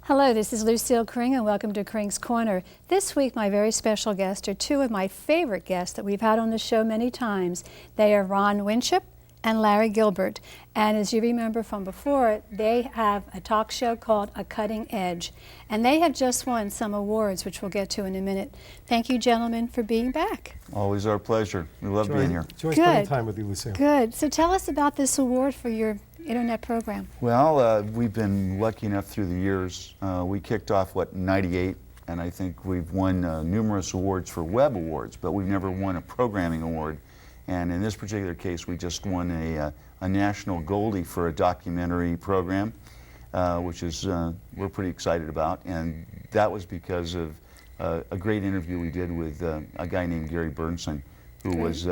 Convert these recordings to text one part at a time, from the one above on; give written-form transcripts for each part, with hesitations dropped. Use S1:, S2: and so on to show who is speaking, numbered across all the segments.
S1: Hello, this is Lucille Kring and welcome to Krings Korner. This week my very special guests are two of my favorite guests that we've had on the show many times. They are Ron Winship and Larry Gilbert. And as you remember from before, they have a talk show called A Cutting Edge. And they have just won some awards, which we'll get to in a minute. Thank you, gentlemen, for being back.
S2: Always our pleasure. We love being here.
S3: Enjoy spending time with you, Lucille.
S1: Good. So tell us about this award for your internet program.
S2: Well, we've been lucky enough through the years. We kicked off, in '98, and I think we've won numerous awards for web awards, but we've never won a programming award. And in this particular case, we just won a national Goldie for a documentary program, which is we're pretty excited about. And that was because of a great interview we did with a guy named Gary Bernstein, who was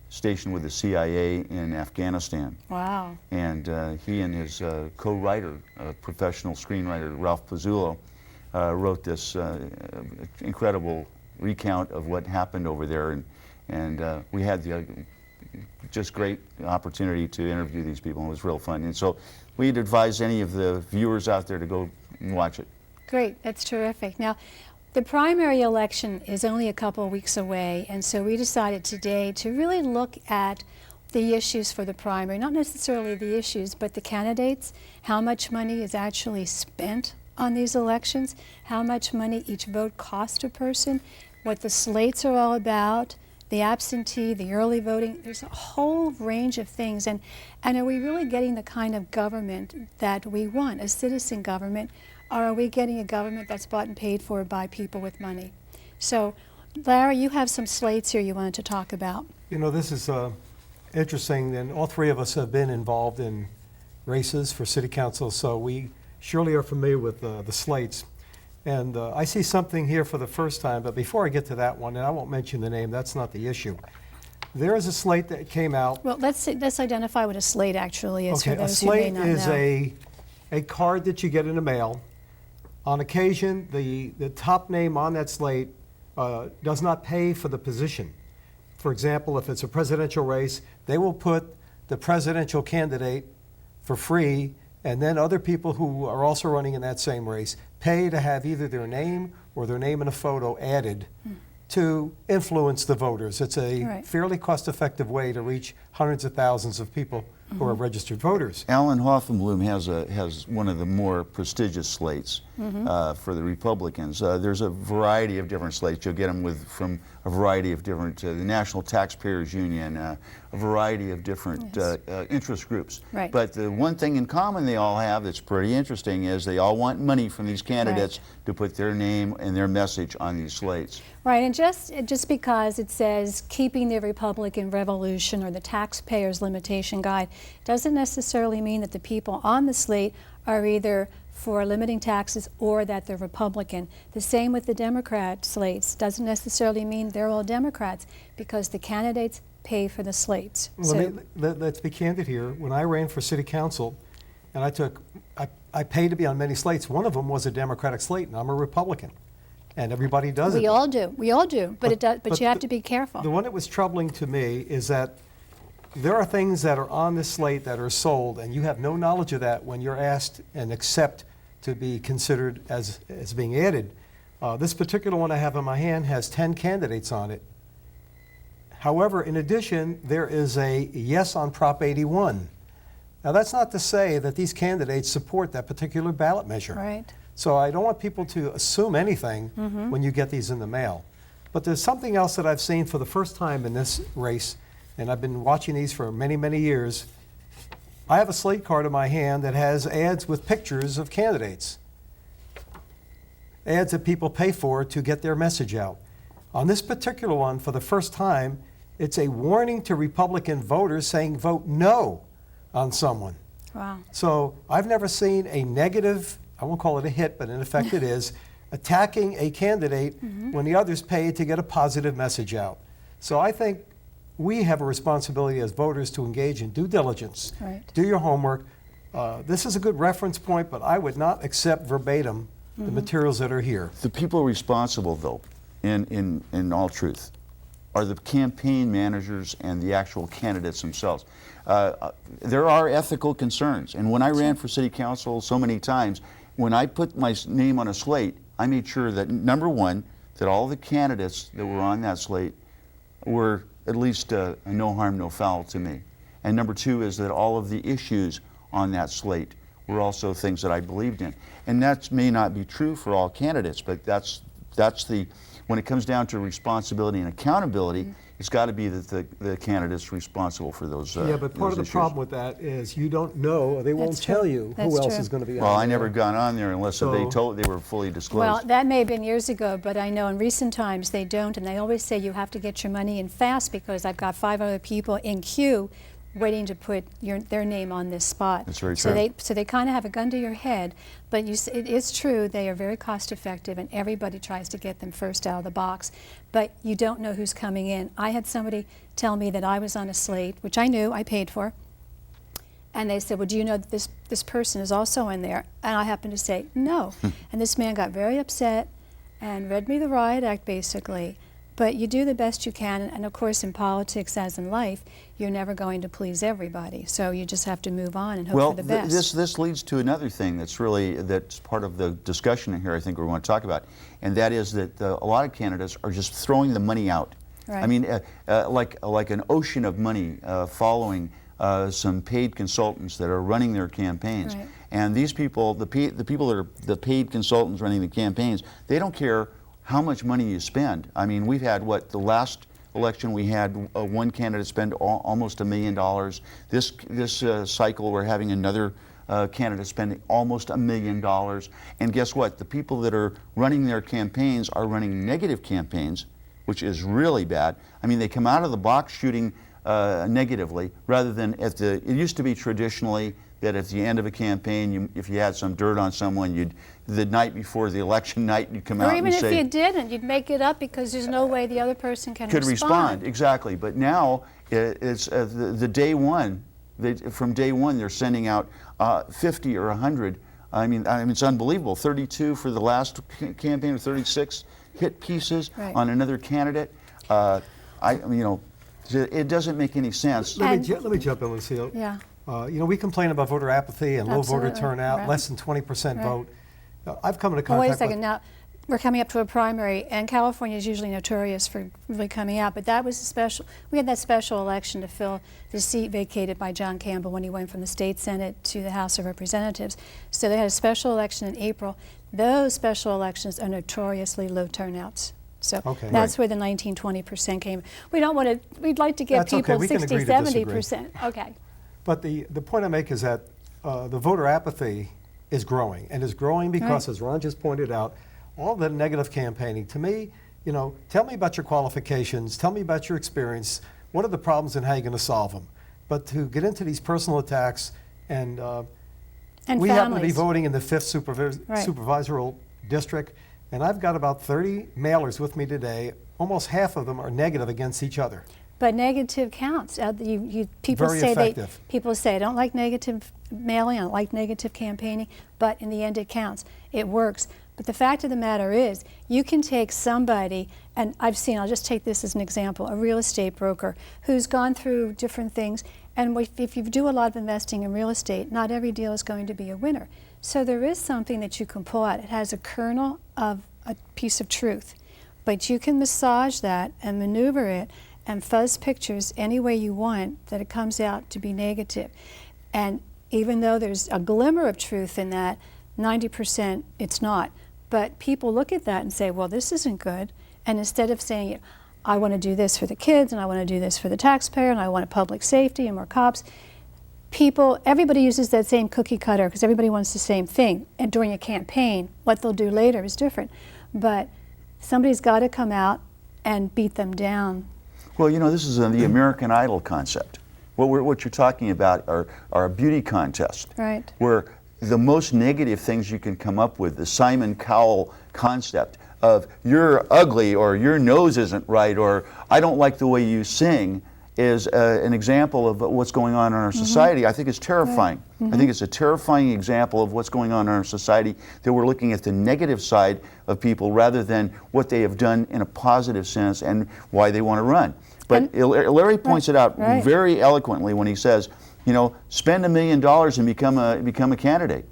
S2: stationed with the CIA in Afghanistan.
S1: Wow. And
S2: he and his co-writer, professional screenwriter Ralph Pizzullo, wrote this incredible recount of what happened over there. And we had the just great opportunity to interview these people. It was real fun. And so we'd advise any of the viewers out there to go and watch it.
S1: Great. That's terrific. Now, the primary election is only a couple of weeks away, and so we decided today to really look at the issues for the primary, not necessarily the issues, but the candidates, how much money is actually spent on these elections, how much money each vote costs a person, what the slates are all about, the absentee, the early voting. There's a whole range of things, and are we really getting the kind of government that we want, a citizen government? Or are we getting a government that's bought and paid for by people with money? So, Larry, you have some slates here you wanted to talk about.
S3: You know, this is interesting, and all three of us have been involved in races for city council, so we surely are familiar with the slates. And I see something here for the first time, but before I get to that one, and I won't mention the name, that's not the issue. There is a slate that came out.
S1: Well, let's identify what a slate actually is for those who may not know.
S3: A slate is a card that you get in the mail. On occasion, the top name on that slate does not pay for the position. For example, if it's a presidential race, they will put the presidential candidate for free, and then other people who are also running in that same race pay to have either their name or their name in a photo added to influence the voters. It's a fairly cost-effective way to reach hundreds of thousands of people who are registered voters.
S2: Alan Hoffenblum has one of the more prestigious slates for the Republicans. There's a variety of different slates. You'll get them from a variety of different, the National Taxpayers Union, a variety of different interest groups.
S1: Right.
S2: But the one thing in common they all have that's pretty interesting is they all want money from these candidates to put their name and their message on these slates.
S1: Right, and just because it says keeping the Republican Revolution or the Taxpayers Limitation Guide doesn't necessarily mean that the people on the slate are either for limiting taxes or that they're Republican. The same with the Democrat slates. Doesn't necessarily mean they're all Democrats because the candidates pay for the slates.
S3: Let's be candid here. When I ran for city council, and I paid to be on many slates, one of them was a Democratic slate, and I'm a Republican. And everybody does it.
S1: We all do, but you have to be careful.
S3: The one that was troubling to me is that there are things that are on this slate that are sold, and you have no knowledge of that when you're asked and accept to be considered as being added. This particular one I have in my hand has 10 candidates on it. However, in addition, there is a yes on Prop 81. Now, that's not to say that these candidates support that particular ballot measure.
S1: Right.
S3: So I don't want people to assume anything when you get these in the mail. But there's something else that I've seen for the first time in this race, and I've been watching these for many, many years. I have a slate card in my hand that has ads with pictures of candidates. Ads that people pay for to get their message out. On this particular one, for the first time, it's a warning to Republican voters saying vote no on someone.
S1: Wow.
S3: So I've never seen a negative, I won't call it a hit, but in effect it is, attacking a candidate when the others pay to get a positive message out. So I think we have a responsibility as voters to engage in due diligence.
S1: Right.
S3: Do your homework. This is a good reference point, but I would not accept verbatim the materials that are here.
S2: The people responsible, though, in all truth, are the campaign managers and the actual candidates themselves. There are ethical concerns, and when I ran for city council so many times, when I put my name on a slate, I made sure that, number one, that all the candidates that were on that slate were at least a no harm, no foul to me. And number two is that all of the issues on that slate were also things that I believed in. And that may not be true for all candidates, but that's the, when it comes down to responsibility and accountability, it's got to be that the candidate's responsible for those
S3: Yeah, but part of the
S2: issues.
S3: problem with that is you don't know, or they won't
S1: That's true.
S3: tell you
S1: That's
S3: who else
S1: true.
S3: is going to be on
S2: Well, I
S3: there.
S2: never got on there unless
S3: So-
S2: they were fully disclosed.
S1: Well, that may have been years ago, but I know in recent times they don't, and they always say you have to get your money in fast because I've got 5 other people in queue waiting to put their name on this spot.
S2: That's very
S1: So
S2: true.
S1: they kind of have a gun to your head, but it is true they are very cost effective, and everybody tries to get them first out of the box. But you don't know who's coming in. I had somebody tell me that I was on a slate, which I knew, I paid for, and they said, well, do you know that this person is also in there? And I happened to say, no. And this man got very upset and read me the riot act, basically. But you do the best you can, and of course in politics, as in life, you're never going to please everybody. So you just have to move on and hope
S2: Well,
S1: for the best.
S2: this leads to another thing that's part of the discussion here I think we want to talk about, and that is that a lot of candidates are just throwing the money out.
S1: Right.
S2: I mean, like an ocean of money following some paid consultants that are running their campaigns.
S1: Right.
S2: And these people, the people that are the paid consultants running the campaigns, they don't care how much money you spend. I mean, we've had, the last election we had one candidate spend almost $1 million. This cycle we're having another candidate spending almost $1 million. And guess what? The people that are running their campaigns are running negative campaigns, which is really bad. I mean, they come out of the box shooting negatively rather than it used to be traditionally that at the end of a campaign, if you had some dirt on someone, the night before the election night, you'd come out
S1: Or
S2: and
S1: even
S2: say,
S1: if you didn't, you'd make it up because there's no way the other person can
S2: could respond. Exactly. But now it's the day one. From day one, they're sending out 50 or 100. I mean, it's unbelievable. 32 for the last campaign, or 36 hit pieces
S1: Right.
S2: on another candidate. It doesn't make any sense.
S3: Let me jump in, Lucille.
S1: Yeah.
S3: We complain about voter apathy and low voter
S1: Absolutely.
S3: turnout,
S1: Right.
S3: less than 20%
S1: Right.
S3: vote. I've come into
S1: Well, wait a
S3: contact
S1: second.
S3: with...
S1: Now, we're coming up to a primary, and California is usually notorious for really coming out, but that was a special, we had that special election to fill the seat vacated by John Campbell when he went from the state Senate to the House of Representatives. So they had a special election in April. Those special elections are notoriously low turnouts. So
S3: Okay.
S1: that's where the 19-20% came. We don't want to, we'd like to get
S3: That's okay.
S1: people
S3: We can agree
S1: 60,
S3: to disagree.
S1: 70%. Okay.
S3: But the point I make is that the voter apathy is growing, and is growing because,
S1: Right.
S3: as Ron just pointed out, all the negative campaigning. To me, tell me about your qualifications, tell me about your experience, what are the problems and how you're going to solve them. But to get into these personal attacks, and we happen to be
S1: families.
S3: voting in the 5th
S1: Right.
S3: supervisorial district, and I've got about 30 mailers with me today. Almost half of them are negative against each other.
S1: But negative counts. People
S3: Very
S1: say
S3: effective.
S1: people say I don't like negative mailing, I don't like negative campaigning, but in the end it counts. It works. But the fact of the matter is, you can take somebody, and I'll just take this as an example, a real estate broker who's gone through different things, and if you do a lot of investing in real estate, not every deal is going to be a winner. So there is something that you can pull out. It has a kernel of a piece of truth, but you can massage that and maneuver it and fuzz pictures any way you want that it comes out to be negative. And even though there's a glimmer of truth in that, 90% it's not. But people look at that and say, well, this isn't good. And instead of saying, I want to do this for the kids, and I want to do this for the taxpayer, and I want public safety and more cops, everybody uses that same cookie cutter because everybody wants the same thing. And during a campaign, what they'll do later is different. But somebody's got to come out and beat them down.
S2: Well, this is the American Idol concept. What you're talking about are a beauty contest.
S1: Right.
S2: Where the most negative things you can come up with, the Simon Cowell concept of you're ugly or your nose isn't right or I don't like the way you sing, is an example of what's going on in our society. I think it's terrifying. I think it's a terrifying example of what's going on in our society, that we're looking at the negative side of people rather than what they have done in a positive sense and why they want to run. But Larry points it out very eloquently when he says, spend $1 million and become a candidate.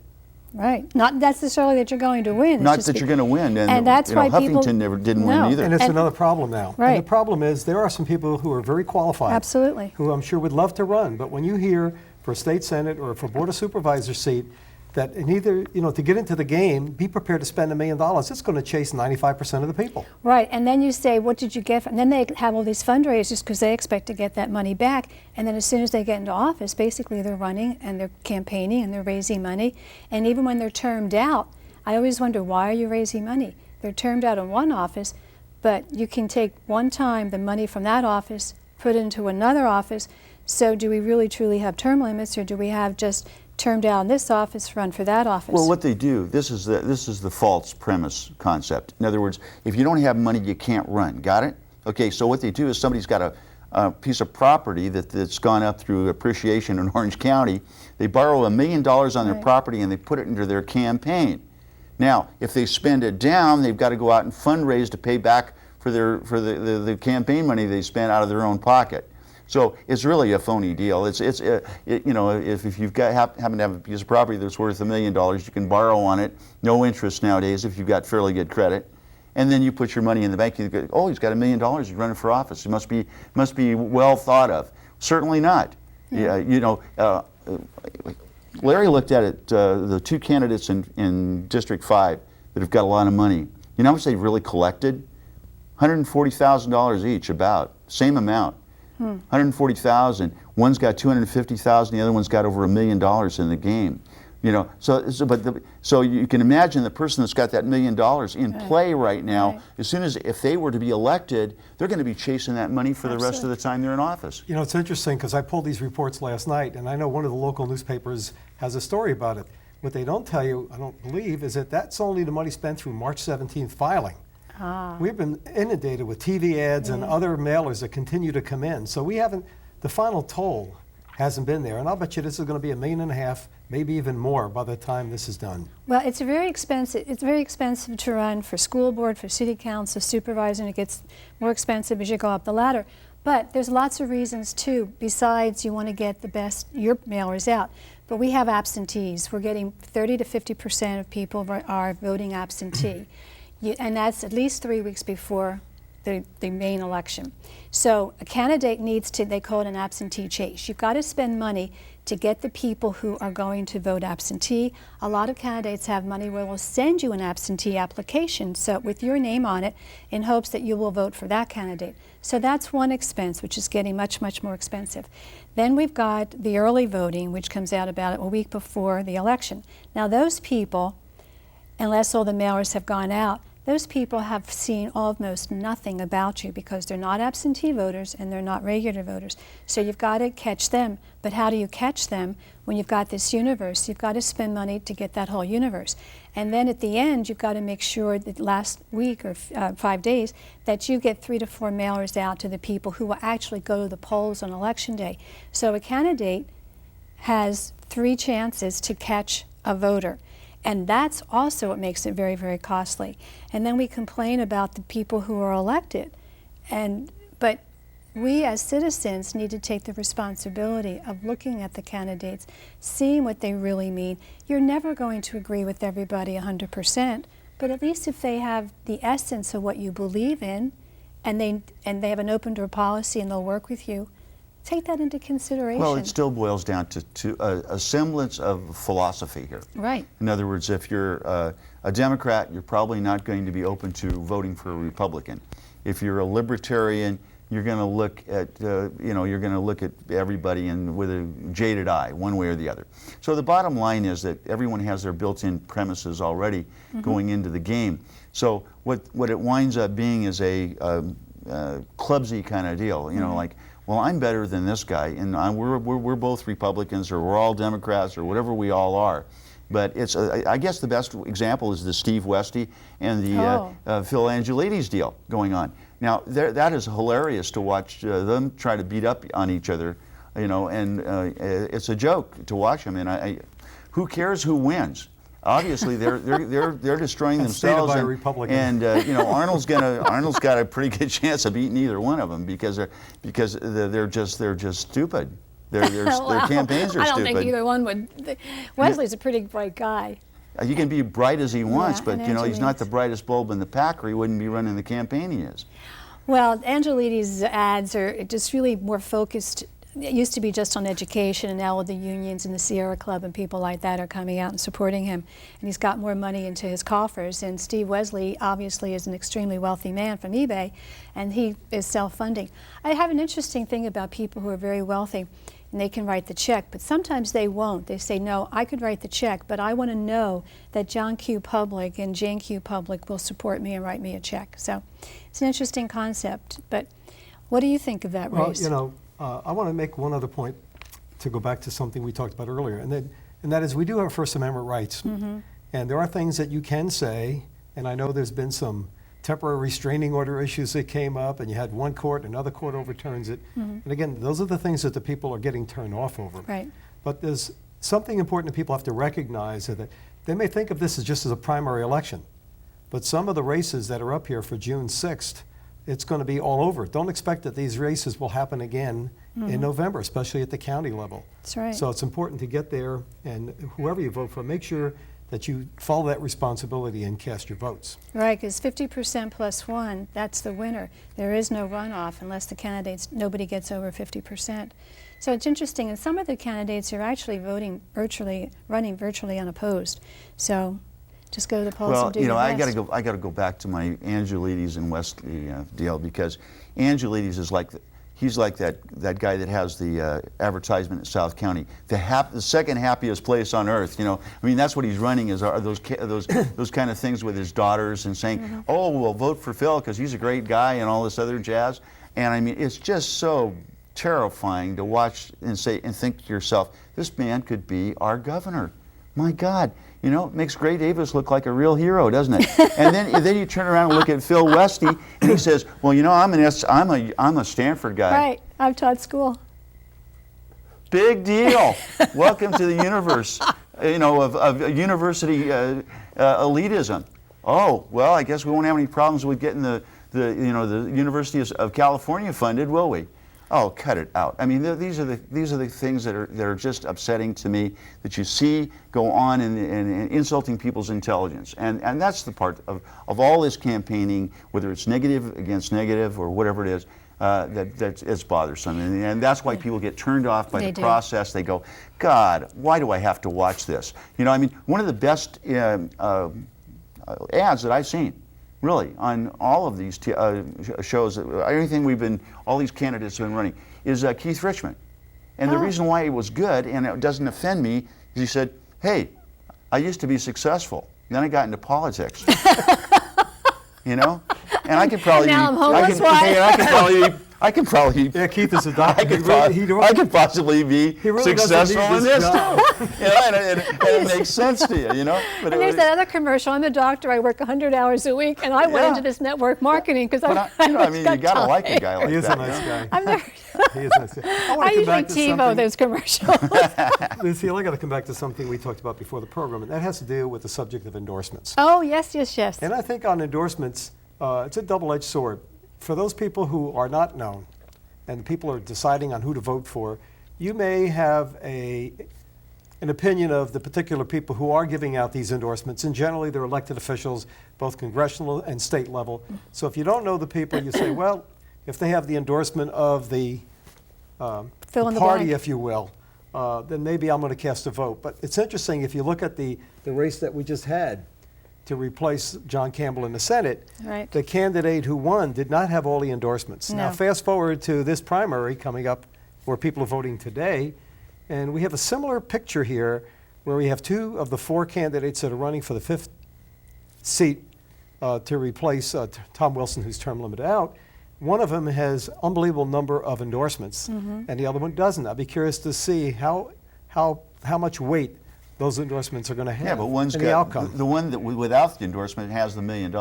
S1: Right. Not necessarily that you're going to win. It's
S2: Not
S1: just
S2: that you're going to win.
S1: and that's why people
S2: Huffington never didn't
S1: No.
S2: win either.
S3: And it's
S1: And-
S3: another problem now.
S1: Right.
S3: And the problem is there are some people who are very qualified.
S1: Absolutely.
S3: Who I'm sure would love to run. But when you hear for a state senate or for board of supervisor seat that in either, to get into the game, be prepared to spend $1 million, it's going to chase 95% of the people.
S1: Right, and then you say, what did you get? And then they have all these fundraisers because they expect to get that money back. And then as soon as they get into office, basically they're running and they're campaigning and they're raising money. And even when they're termed out, I always wonder, why are you raising money? They're termed out in one office, but you can take one time the money from that office, put it into another office. So do we really truly have term limits, or do we have just termed out in this office, run for that office?
S2: Well, what they do, this is the false premise concept. In other words, if you don't have money, you can't run. Got it? Okay, so what they do is somebody's got a piece of property that's gone up through appreciation in Orange County. They borrow $1 million on their property and they put it into their campaign. Now, if they spend it down, they've got to go out and fundraise to pay back for the campaign money they spent out of their own pocket. So it's really a phony deal. If you've happen to have a piece of property that's worth $1 million, you can borrow on it, no interest nowadays if you've got fairly good credit, and then you put your money in the bank. You go, oh, he's got $1 million. He's running for office. He must be well thought of. Certainly not. Yeah. Larry looked at it. The two candidates in District 5 that have got a lot of money. You know how much they've really collected? $140,000 each, about same amount. 140,000. One's got 250,000. The other one's got over $1 million in the game. So you can imagine the person that's got that $1 million in play right now.
S1: Right.
S2: As soon as if they were to be elected, they're going to be chasing that money for the rest of the time they're in office.
S3: It's interesting because I pulled these reports last night, and I know one of the local newspapers has a story about it. What they don't tell you, I don't believe, is that that's only the money spent through March 17th filing. We've been inundated with TV ads and other mailers that continue to come in. So the final toll hasn't been there. And I'll bet you this is going to be $1.5 million, maybe even more by the time this is done.
S1: Well, it's very expensive. It's very expensive to run for school board, for city council, supervisor, and it gets more expensive as you go up the ladder. But there's lots of reasons too, besides you want to get your mailers out. But we have absentees. We're getting 30 to 50% of people are voting absentee. And that's at least 3 weeks before the main election. So a candidate needs to, they call it an absentee chase. You've got to spend money to get the people who are going to vote absentee. A lot of candidates have money where we'll send you an absentee application with your name on it in hopes that you will vote for that candidate. So that's one expense, which is getting much, much more expensive. Then we've got the early voting, which comes out about a week before the election. Now those people, unless all the mailers have gone out, those people have seen almost nothing about you because they're not absentee voters and they're not regular voters. So you've got to catch them. But how do you catch them when you've got this universe? You've got to spend money to get that whole universe. And then at the end, you've got to make sure that last week or 5 days that you get 3 to 4 mailers out to the people who will actually go to the polls on election day. So a candidate has 3 chances to catch a voter. And that's also what makes it very, very costly. And then we complain about the people who are elected. But we as citizens need to take the responsibility of looking at the candidates, seeing what they really mean. You're never going to agree with everybody 100%, but at least if they have the essence of what you believe in, and they have an open door policy and they'll work with you, take that into consideration.
S2: Well, it still boils down to a semblance of philosophy here.
S1: Right.
S2: In other words, if you're a Democrat, you're probably not going to be open to voting for a Republican. If you're a libertarian, you're going to look at you're going to look at everybody with a jaded eye, one way or the other. So the bottom line is that everyone has their built-in premises already going into the game. So what it winds up being is a clubsy kind of deal. Like, well, I'm better than this guy, and we're both Republicans, or we're all Democrats, or whatever we all are. But I guess the best example is the Steve Westy and the Phil Angelides deal going on. Now, that is hilarious to watch them try to beat up on each other, and it's a joke to watch them. And who cares who wins? Obviously, they're destroying themselves, and Arnold's got a pretty good chance of beating either one of them because they're just stupid. Their campaigns are stupid.
S1: I don't think either one would. Wesley's a pretty bright guy.
S2: He can be bright as he wants,
S1: Yeah,
S2: but
S1: and
S2: you know, he's not the
S1: Angelides.
S2: brightest bulb in the pack, or he wouldn't be running the campaign he is.
S1: Well, Angelides' ads are just really more focused. It used to be just on education, and now all the unions and the Sierra Club and people like that are coming out and supporting him. And he's got more money into his coffers. And Steve Wesley obviously is an extremely wealthy man from eBay, and he is self-funding. I have an interesting thing about people who are very wealthy, and they can write the check, but sometimes they won't. They say, no, I could write the check, but I want to know that John Q. Public and Jane Q. Public will support me and write me a check. So it's an interesting concept. But what do you think of that race?
S3: Well, you know, I want to make one other point to go back to something we talked about earlier, and that is we do have First Amendment rights. And there are things that you can say, and I know there's been some temporary restraining order issues that came up, and you had one court, another court overturns it. And again, those are the things that the people are getting turned off over.
S1: Right.
S3: But there's something important that people have to recognize, that they may think of this as just as a primary election, but some of the races that are up here for June 6th, it's going to be all over. Don't expect that these races will happen again in November, especially at the county level.
S1: That's right.
S3: So it's important to get there, and whoever you vote for, make sure that you follow that responsibility and cast your votes.
S1: Right, because 50% plus one, that's the winner. There is no runoff unless the candidates, nobody gets over 50%. So it's interesting, and some of the candidates are actually running virtually unopposed. So just go to the polls
S2: Well,
S1: and do
S2: you know,
S1: your
S2: I
S1: best.
S2: got to go back to my Angelides and Wesley deal, because Angelides is like he's like that guy that has the advertisement in South County, the second happiest place on earth. You know, I mean, that's what he's running, are those kind of things with his daughters, and saying, oh, well, vote for Phil because he's a great guy and all this other jazz. And I mean, it's just so terrifying to watch and think to yourself, this man could be our governor. My God. You know, it makes Gray Davis look like a real hero, doesn't it? And then you turn around and look at Phil Westy, and he says, "Well, you know, I'm a Stanford guy."
S1: Right, I've taught school.
S2: Big deal. Welcome to the universe, you know, of university elitism. Oh, well, I guess we won't have any problems with getting the University of California funded, will we? Oh, cut it out. I mean, these are the things that are just upsetting to me, that you see go on in insulting people's intelligence. And that's the part of all this campaigning, whether it's negative against negative or whatever it is, that it's bothersome. And that's why people get turned off by the process. They go, God, why do I have to watch this? You know, I mean, one of the best ads that I've seen, really, on all of these shows, all these candidates have been running, is Keith Richmond. And the reason why he was good, and it doesn't offend me, is he said, hey, I used to be successful, then I got into politics. You know? And I could probably
S1: Now I'm homeless, why?
S2: I can probably
S3: Yeah, Keith is a doctor.
S2: I could possibly be
S3: really
S2: successful
S3: doesn't
S2: in
S3: need
S2: this
S3: this job.
S2: too. You know, and it makes sense to you, you know. But
S1: And there's that other commercial. I'm a doctor. I work 100 hours a week, and I went into this network marketing because
S2: I mean, you got to like a guy like that.
S3: He is a nice guy.
S1: I've never.
S3: He is a nice guy.
S1: I usually TiVo those commercials.
S3: Lucille, I got to come back to something we talked about before the program, and that has to do with the subject of endorsements.
S1: Oh, yes, yes, yes.
S3: And I think on endorsements, it's a double-edged sword. For those people who are not known, and people are deciding on who to vote for, you may have an opinion of the particular people who are giving out these endorsements, and generally they're elected officials, both congressional and state level. So if you don't know the people, you say, well, if they have the endorsement of the party, if you will, then maybe I'm going to cast a vote. But it's interesting, if you look at the race that we just had to replace John Campbell in the Senate,
S1: Right.
S3: the candidate who won did not have all the endorsements.
S1: No.
S3: Now fast forward to this primary coming up where people are voting today, and we have a similar picture here where we have two of the four candidates that are running for the fifth seat to replace Tom Wilson, who's term limited out. One of them has unbelievable number of endorsements, and the other one doesn't. I'd be curious to see how much weight those endorsements are going to have.
S2: Yeah, but one's
S3: in the
S2: got
S3: outcome.
S2: the one that without the endorsement has the $1 million.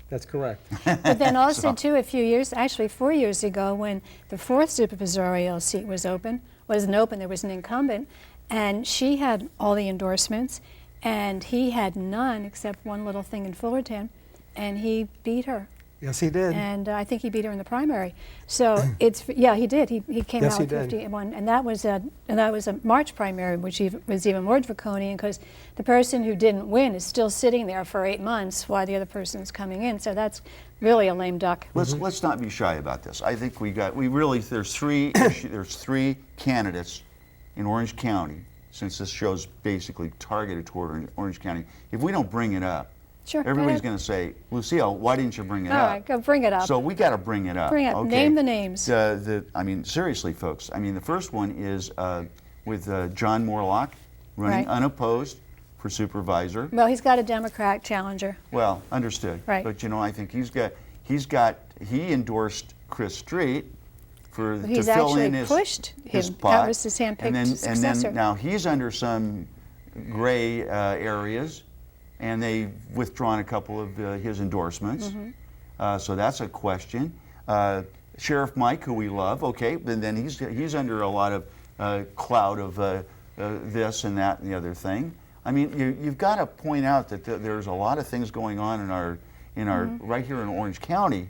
S3: That's correct.
S1: But then also, too, a few years, actually 4 years ago, when the fourth supervisorial seat wasn't open, there was an incumbent, and she had all the endorsements, and he had none except one little thing in Fullerton, and he beat her.
S3: Yes, he did.
S1: And I think he beat her in the primary. So yeah, he did. He came
S3: Yes,
S1: out
S3: he
S1: with
S3: did.
S1: 51, and that was a March primary, which was even more draconian because the person who didn't win is still sitting there for 8 months while the other person is coming in. So that's really a lame duck.
S2: Let's not be shy about this. I think there's three there's three candidates in Orange County, since this show's basically targeted toward Orange County. If we don't bring it up,
S1: Sure, go
S2: everybody's
S1: ahead.
S2: going to say, Lucille, why didn't you bring it
S1: All
S2: up?
S1: right, go bring it up.
S2: So we got to bring it up.
S1: Bring it up.
S2: Okay.
S1: Name the names.
S2: I mean, seriously, folks. I mean, the first one is with John Morlock, running
S1: Right.
S2: unopposed for supervisor.
S1: Well, he's got a Democrat challenger.
S2: Well, understood.
S1: Right.
S2: But you know, I think he endorsed Chris Street to
S1: He's
S2: fill in
S1: actually pushed
S2: his
S1: him.
S2: pot.
S1: That was his handpicked
S2: and
S1: successor.
S2: then now he's under some gray areas, and they've withdrawn a couple of his endorsements. So that's a question. Sheriff Mike, who we love, okay, but then he's under a lot of cloud of this and that and the other thing. I mean, you've got to point out that there's a lot of things going on in our right here in Orange County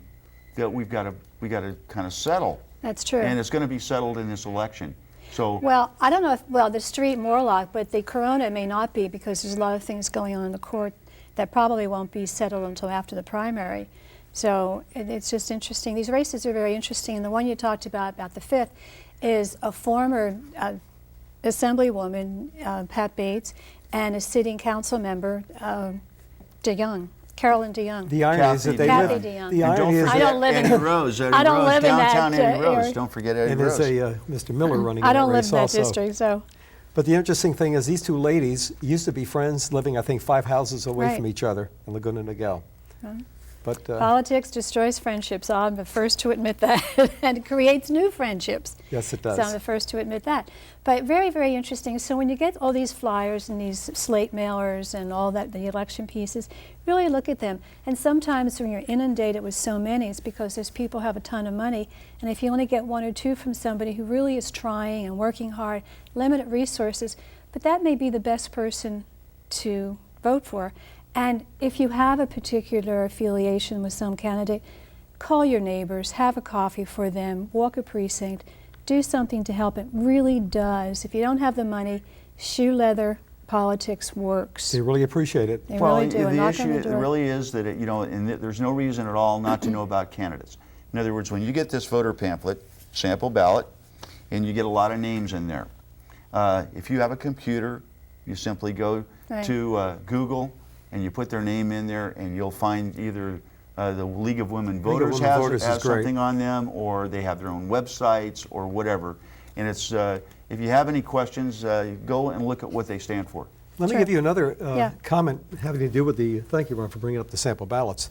S2: that we got to kind of settle.
S1: That's true.
S2: And it's going to be settled in this election. So
S1: Well, I don't know if, the Street Morlock, but the Corona may not be because there's a lot of things going on in the court that probably won't be settled until after the primary. So it's just interesting. These races are very interesting. And the one you talked about the 5th, is a former Assemblywoman, Pat Bates, and a sitting council member, DeYoung, Carolyn DeYoung.
S3: The irony is that they
S1: Kathy
S3: live.
S1: DeYoung.
S3: The
S2: and don't
S3: irony is
S1: I
S2: forget
S3: that
S1: don't live in-
S2: Eddie Rose.
S1: I don't live in that,
S2: downtown Eddie Rose.
S1: area.
S2: Don't forget Eddie
S3: and
S2: Rose.
S3: there's a Mr. Miller running
S1: I
S3: in that
S1: don't live
S3: race
S1: in that
S3: also.
S1: district, so.
S3: But the interesting thing is these two ladies used to be friends, living I think 5 houses away
S1: Right.
S3: from each other in Laguna Niguel. But
S1: Politics destroys friendships. I'm the first to admit that, and it creates new friendships.
S3: yes, it does.
S1: So I'm the first to admit that. But very, very interesting. So when you get all these flyers and these slate mailers and all that, the election pieces, really look at them. And sometimes when you're inundated with so many, it's because those people have a ton of money. And if you only get 1 or 2 from somebody who really is trying and working hard, limited resources, but that may be the best person to vote for. And if you have a particular affiliation with some candidate, call your neighbors, have a coffee for them, walk a precinct, do something to help. It really does. If you don't have the money, shoe leather politics works.
S3: They really appreciate it.
S1: They
S2: Well,
S1: really do.
S2: the
S1: Knock
S2: issue
S1: on the door.
S2: really is that there's no reason at all not to know about candidates. In other words, when you get this voter pamphlet, sample ballot, and you get a lot of names in there, if you have a computer, you simply go
S1: Right.
S2: to Google and you put their name in there, and you'll find either the League of Women Voters
S3: Women Voters is
S2: has
S3: great.
S2: something on them, or they have their own websites or whatever. And it's if you have any questions, go and look at what they stand for.
S3: Let me
S1: Sure.
S3: give you another
S1: Yeah.
S3: comment having to do with thank you, Ron, for bringing up the sample ballots.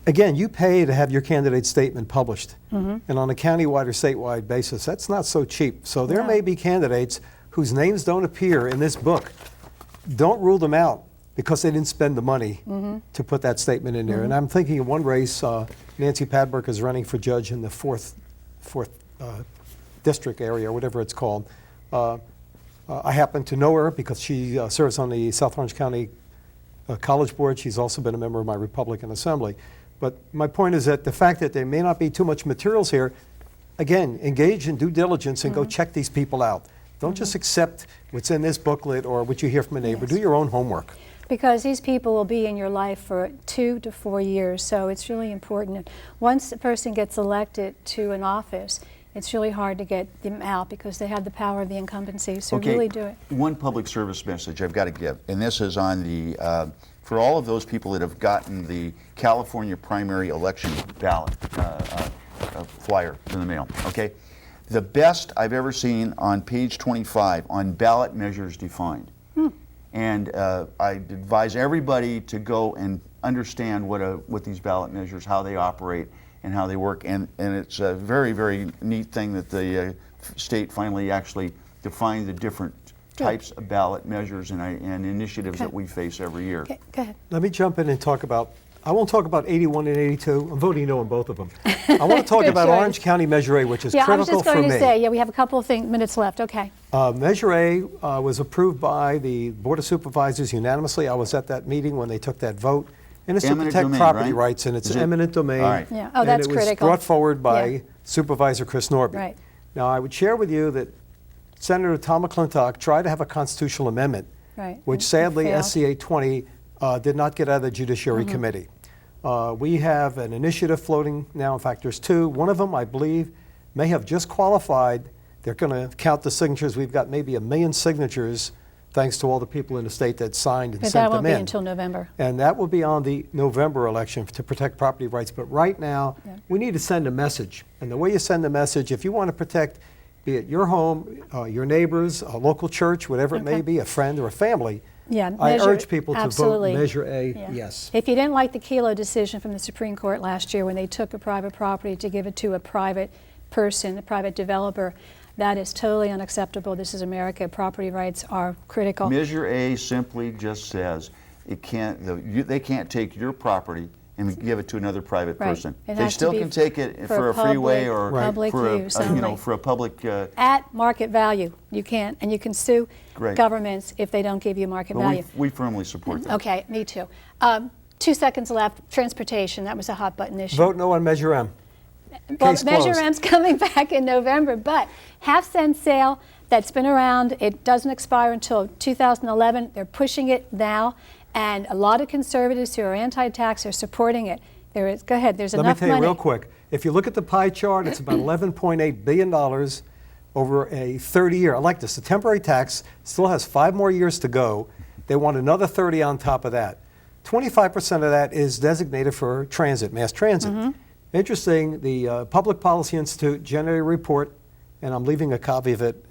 S3: Again, you pay to have your candidate statement published. And on a countywide or statewide basis, that's not so cheap. So there
S1: No.
S3: may be candidates whose names don't appear in this book. Don't rule them out because they didn't spend the money to put that statement in there. And I'm thinking of one race, Nancy Padberg is running for judge in the fourth district area, or whatever it's called. I happen to know her because she serves on the South Orange County College Board. She's also been a member of my Republican Assembly. But my point is that the fact that there may not be too much materials here, again, engage in due diligence and go check these people out. Don't just accept what's in this booklet or what you hear from a neighbor.
S1: Yes.
S3: Do your own homework.
S1: Because these people will be in your life for 2 to 4 years, so it's really important. Once a person gets elected to an office, it's really hard to get them out because they have the power of the incumbency, so really do it.
S2: One public service message I've got to give, and this is on the for all of those people that have gotten the California primary election ballot flyer in the mail. Okay, the best I've ever seen on page 25 on ballot measures defined. And I advise everybody to go and understand what these ballot measures, how they operate, and how they work. And it's a very, very neat thing that the state finally actually defined the different types of ballot measures and initiatives that we face every year.
S1: Okay, go ahead.
S3: Let me jump in and talk about, I won't talk about 81 and 82. I'm voting no on both of them. I want to talk
S1: Good
S3: about
S1: choice.
S3: Orange County Measure A, which is
S1: Yeah, I was
S3: critical
S1: just
S3: for
S1: going
S3: me.
S1: to say, yeah, we have a couple of minutes left. Okay.
S3: Measure A was approved by the Board of Supervisors unanimously. I was at that meeting when they took that vote, And it's to
S2: Eminent
S3: protect
S2: domain,
S3: property
S2: right?
S3: rights, and it's
S2: Is it?
S3: eminent domain.
S2: All right.
S1: Yeah. Oh, that's
S3: And it was
S1: critical.
S3: brought forward by
S1: Yeah.
S3: Supervisor Chris Norby.
S1: Right.
S3: Now, I would share with you that Senator Tom McClintock tried to have a constitutional amendment,
S1: Right.
S3: which
S1: It
S3: sadly
S1: failed.
S3: SCA 20 did not get out of the Judiciary Committee. We have an initiative floating now. In fact, there's two. One of them, I believe, may have just qualified. They're going to count the signatures. We've got maybe 1 million signatures, thanks to all the people in the state that signed and
S1: But
S3: sent
S1: that
S3: them
S1: won't be
S3: in.
S1: until November.
S3: And that will be on the November election to protect property rights. But right now, we need to send a message. And the way you send a message, if you want to protect, be it your home, your neighbors, a local church, whatever it may
S1: Okay.
S3: be, a friend or a family,
S1: Yeah,
S3: I
S1: Measure-
S3: urge people to
S1: absolutely.
S3: vote Measure A,
S1: Yeah.
S3: yes.
S1: If you didn't like the Kelo decision from the Supreme Court last year when they took a private property to give it to a private person, a private developer, that is totally unacceptable. This is America. Property rights are critical.
S2: Measure A simply just says it can't. They can't take your property and give it to another private
S1: Right.
S2: person.
S1: It
S2: They
S1: has to
S2: still
S1: be
S2: can take it
S1: for
S2: for a freeway
S1: public-
S2: or
S1: Right. public
S2: for
S1: use
S2: a,
S1: only.
S2: for a public.
S1: At market value, you can, and you can sue
S2: Great.
S1: governments if they don't give you market
S2: But
S1: value.
S2: we firmly support that.
S1: Okay, me too. 2 seconds left. Transportation, that was a hot button issue.
S3: Vote no on Measure M.
S1: Well,
S3: Case
S1: Measure
S3: closed.
S1: M's coming back in November, but half-cent sale that's been around, it doesn't expire until 2011. They're pushing it now, and a lot of conservatives who are anti-tax are supporting it. There is, go ahead, there's
S3: Let me
S1: enough
S3: tell you
S1: money.
S3: real quick. If you look at the pie chart, it's about $11.8 billion over a 30-year. I like this. The temporary tax still has 5 more years to go. They want another 30 on top of that. 25% of that is designated for transit, mass transit.
S1: Mm-hmm.
S3: Interesting, the Public Policy Institute generated a report, and I'm leaving a copy of it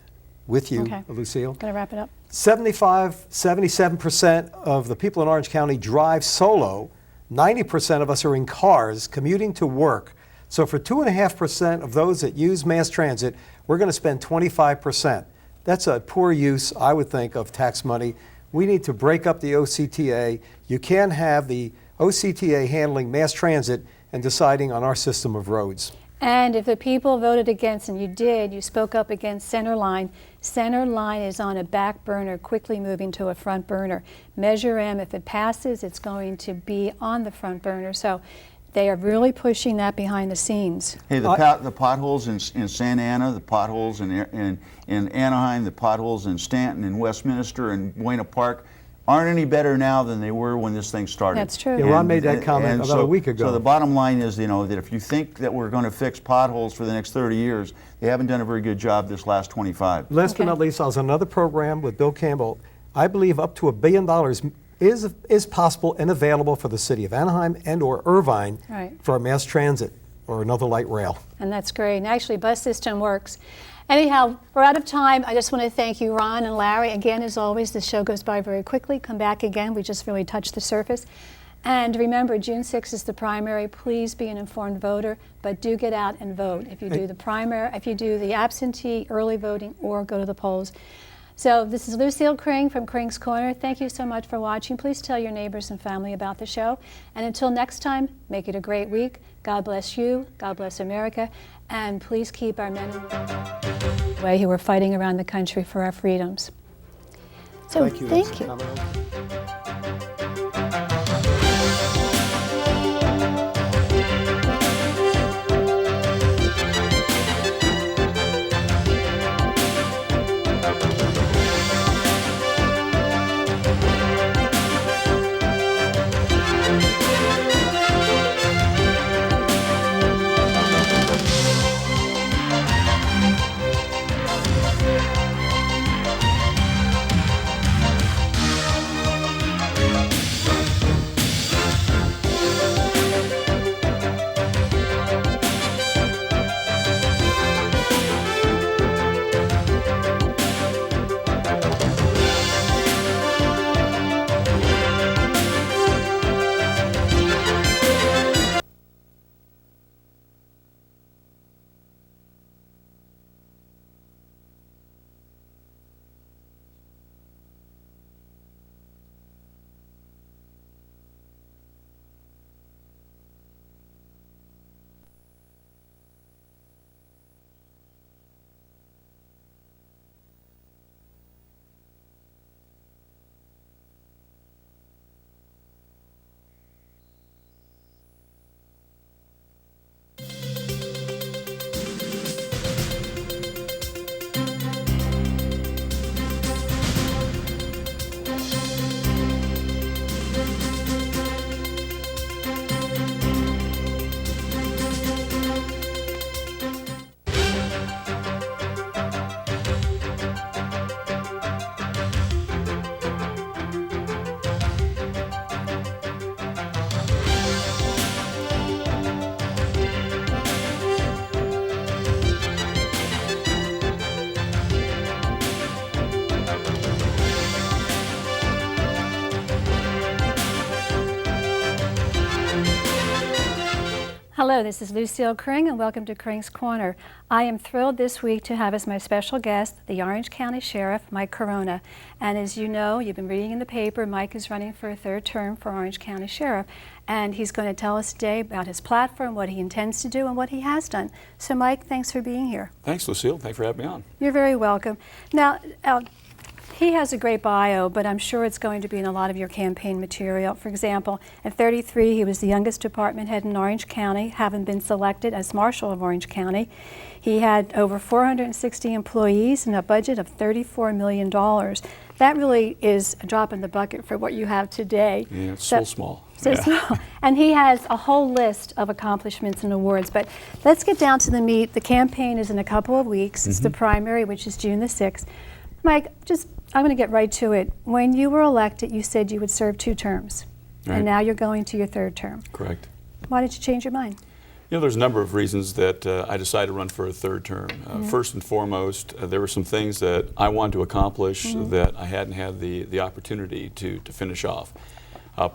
S3: with you,
S1: Okay.
S3: Lucille.
S1: Going to wrap it up.
S3: 77% of the people in Orange County drive solo. 90% of us are in cars commuting to work. So for 2.5% of those that use mass transit, we're going to spend 25%. That's a poor use, I would think, of tax money. We need to break up the OCTA. You can't have the OCTA handling mass transit and deciding on our system of roads.
S1: And if the people voted against, and you did, you spoke up against Centerline. Centerline is on a back burner, quickly moving to a front burner. Measure M, if it passes, it's going to be on the front burner. So they are really pushing that behind the scenes.
S2: Hey, the potholes in Santa Ana, the potholes in Anaheim, the potholes in Stanton and Westminster and Buena Park aren't any better now than they were when this thing started.
S1: That's true.
S3: Yeah, Ron made that comment about a week ago.
S2: So the bottom line is, you know, that if you think that we're going to fix potholes for the next 30 years, they haven't done a very good job this last 25.
S3: Last but
S1: Okay.
S3: not least, I was on another program with Bill Campbell. I believe up to $1 billion is possible and available for the city of Anaheim and or Irvine
S1: Right.
S3: for a mass transit or another light rail.
S1: And that's great. And actually, bus system works. Anyhow, we're out of time. I just want to thank you, Ron and Larry. Again, as always, the show goes by very quickly. Come back again. We just really touched the surface. And remember, June 6th is the primary. Please be an informed voter, but do get out and vote. If you do the primary, if you do the absentee early voting, or go to the polls. So this is Lucille Kring from Krings Korner. Thank you so much for watching. Please tell your neighbors and family about the show. And until next time, make it a great week. God bless you. God bless America. And please keep our men away who are fighting around the country for our freedoms. So
S3: Thank you.
S1: thank you. Hello, this is Lucille Kring, and welcome to Krings Korner. I am thrilled this week to have as my special guest the Orange County Sheriff, Mike Korner. And as you know, you've been reading in the paper, Mike is running for a third term for Orange County Sheriff. And he's going to tell us today about his platform, what he intends to do, and what he has done. So Mike, thanks for being here.
S4: Thanks, Lucille. Thanks for having me on.
S1: You're very welcome. Now, he has a great bio, but I'm sure it's going to be in a lot of your campaign material. For example, at 33, he was the youngest department head in Orange County, having been selected as Marshal of Orange County. He had over 460 employees and a budget of $34 million. That really is a drop in the bucket for what you have today.
S4: Yeah, it's so small.
S1: So small. And he has a whole list of accomplishments and awards. But let's get down to the meat. The campaign is in a couple of weeks. It's the primary, which is June the 6th. Mike, I'm going to get right to it. When you were elected, you said you would serve 2 terms.
S4: Right.
S1: And now you're going to your 3rd term.
S4: Correct.
S1: Why did you change your mind?
S4: You know, there's a number of reasons that I decided to run for a 3rd term. First and foremost, there were some things that I wanted to accomplish that I hadn't had the opportunity to finish off.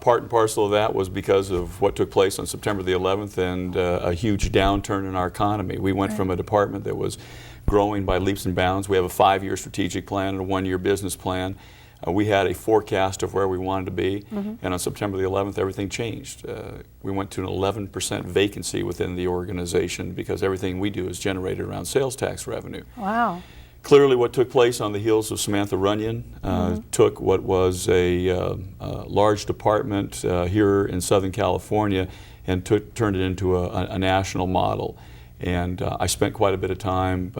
S4: Part and parcel of that was because of what took place on September the 11th and a huge downturn in our economy. We went from a department that was growing by leaps and bounds. We have a 5-year strategic plan and a 1-year business plan. We had a forecast of where we wanted to be, and on September the 11th, everything changed. We went to an 11% vacancy within the organization because everything we do is generated around sales tax revenue.
S1: Wow.
S4: Clearly, what took place on the heels of Samantha Runyon took what was a large department here in Southern California and turned it into a national model. And I spent quite a bit of time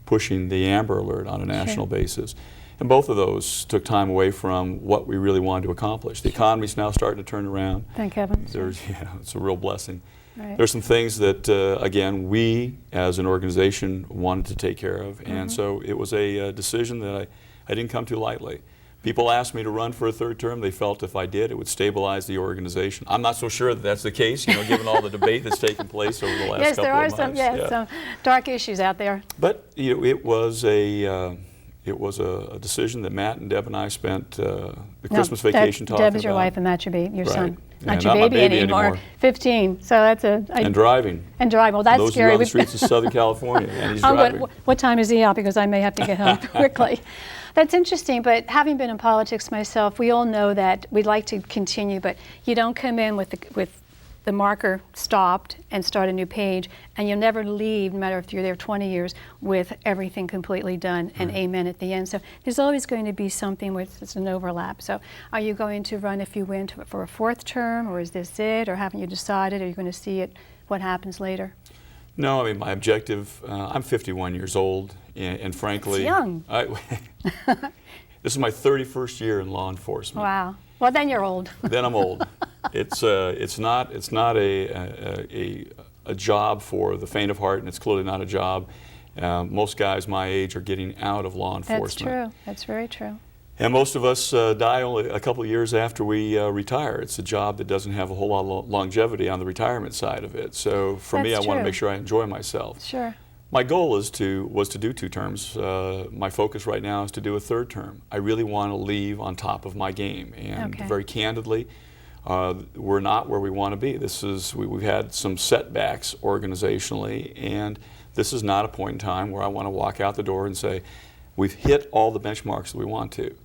S4: pushing the Amber Alert on a national basis. And both of those took time away from what we really wanted to accomplish. The economy's now starting to turn around.
S1: Thank heavens.
S4: It's a real blessing.
S1: Right.
S4: There's some things that, again, we as an organization wanted to take care of. And so it was a decision that I didn't come to lightly. People asked me to run for a 3rd term. They felt if I did, it would stabilize the organization. I'm not so sure that that's the case, you know, given all the debate that's taken place over the last couple of months.
S1: Yes, there are some dark issues out there.
S4: But you know, it was a decision that Matt and Deb and I spent the Christmas vacation talking about.
S1: Deb is your wife and Matt's your son.
S4: Yeah,
S1: not your baby anymore. 15. So that's
S4: and driving.
S1: And driving. Well, that's
S4: those
S1: scary.
S4: On the streets of Southern California, and he's driving.
S1: What time is he out? Because I may have to get home quickly. That's interesting, but having been in politics myself, we all know that we'd like to continue, but you don't come in with the marker stopped and start a new page, and you'll never leave, no matter if you're there 20 years, with everything completely done and amen at the end. So there's always going to be something with it's an overlap. So are you going to run if you win for a 4th term, or is this it, or haven't you decided? Are you going to see what happens later?
S4: No, I mean, my objective, I'm 51 years old, and frankly,
S1: that's young.
S4: This is my 31st year in law enforcement.
S1: Wow. Well, then you're old.
S4: Then I'm old. It's not a job for the faint of heart, and it's clearly not a job. Most guys my age are getting out of law enforcement.
S1: That's true. That's very true.
S4: And most of us die only a couple of years after we retire. It's a job that doesn't have a whole lot of longevity on the retirement side of it. So for me, I want to make sure I enjoy myself.
S1: Sure.
S4: My goal was to do 2 terms. My focus right now is to do a 3rd term. I really want to leave on top of my game. And very candidly, we're not where we want to be. We've had some setbacks organizationally, and this is not a point in time where I want to walk out the door and say, we've hit all the benchmarks that we want to.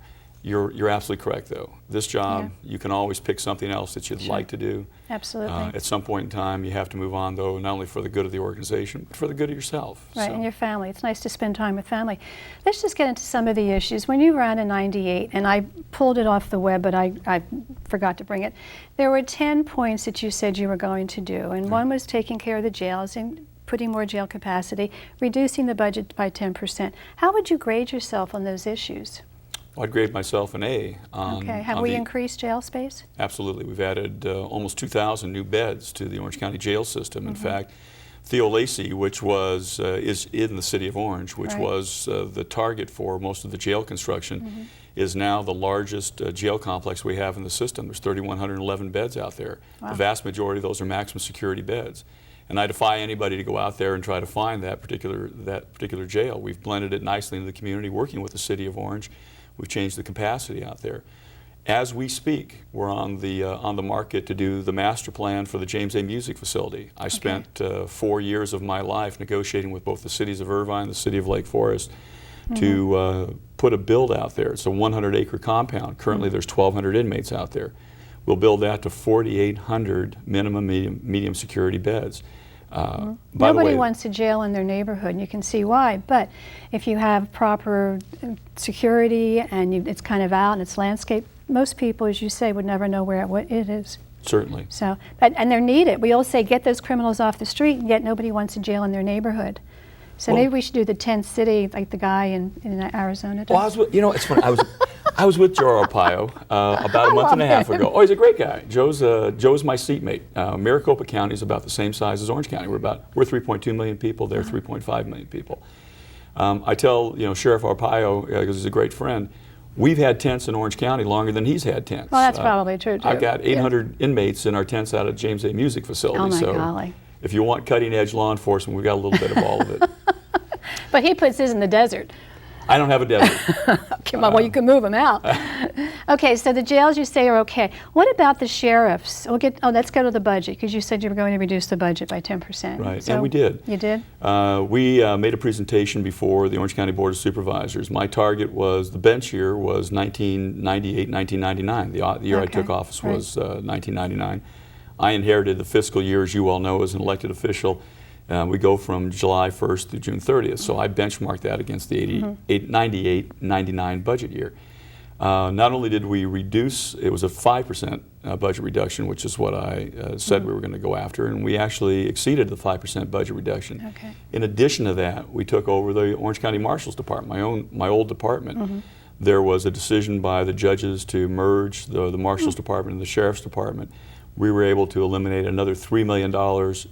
S4: You're absolutely correct, though. This job, you can always pick something else that you'd like to do.
S1: Absolutely.
S4: At some point in time, you have to move on, though, not only for the good of the organization, but for the good of yourself.
S1: Right, and your family. It's nice to spend time with family. Let's just get into some of the issues. When you ran in '98, and I pulled it off the web, but I forgot to bring it, there were 10 points that you said you were going to do, and one was taking care of the jails and putting more jail capacity, reducing the budget by 10%. How would you grade yourself on those issues?
S4: Well, I'd grade myself an A.
S1: Okay. Have we increased jail space?
S4: Absolutely. We've added almost 2,000 new beds to the Orange County jail system. In fact, Theo Lacey, which is in the city of Orange, which was the target for most of the jail construction, is now the largest jail complex we have in the system. There's 3,111 beds out there. Wow. The vast majority of those are maximum security beds. And I defy anybody to go out there and try to find that particular jail. We've blended it nicely into the community, working with the city of Orange. We've changed the capacity out there. As we speak, we're on the market to do the master plan for the James A. Music Facility. I spent 4 years of my life negotiating with both the cities of Irvine, the city of Lake Forest, to put a build out there. It's a 100-acre compound. Currently, there's 1,200 inmates out there. We'll build that to 4,800 minimum, medium security beds. By the
S1: Nobody
S4: way,
S1: wants a jail in their neighborhood, and you can see why. But if you have proper security and it's kind of out and it's landscape, most people, as you say, would never know where it is.
S4: certainly.
S1: So, and they're needed. We always say, get those criminals off the street, and yet nobody wants a jail in their neighborhood. So
S4: Well,
S1: maybe we should do the tent city, like the guy in Arizona does.
S4: Well, I was with, you know, it's funny. I was with Joe Arpaio about a month and a half
S1: him.
S4: ago. Oh, he's a great guy. Joe's my seatmate. Maricopa County is about the same size as Orange County. We're 3.2 million people. They're 3.5 million people. I tell Sheriff Arpaio, because he's a great friend, we've had tents in Orange County longer than he's had tents.
S1: Well, that's probably true, too.
S4: I've got 800 inmates in our tents out at James A. Music Facility.
S1: Oh, my
S4: so
S1: golly.
S4: if you want cutting-edge law enforcement, we've got a little bit of all of it.
S1: But he puts his in the desert.
S4: I don't have a desert.
S1: Come on, well, you can move them out. Okay, so the jails you say are okay. What about the sheriffs? Let's go to the budget, because you said you were going to reduce the budget by 10%.
S4: Right,
S1: So
S4: and we did.
S1: You did?
S4: We made a presentation before the Orange County Board of Supervisors. My target was, the bench year was 1998, 1999. The year I
S1: Okay,
S4: took office
S1: right.
S4: was 1999. I inherited the fiscal year, as you all know, as an elected official. We go from July 1st through June 30th, so I benchmarked that against the 98-99 budget year. Not only did we reduce, it was a 5% budget reduction, which is what I said we were going to go after, and we actually exceeded the 5% budget reduction.
S1: Okay.
S4: In addition to that, we took over the Orange County Marshal's Department, my old department. There was a decision by the judges to merge the Marshal's Department and the Sheriff's Department. We were able to eliminate another $3 million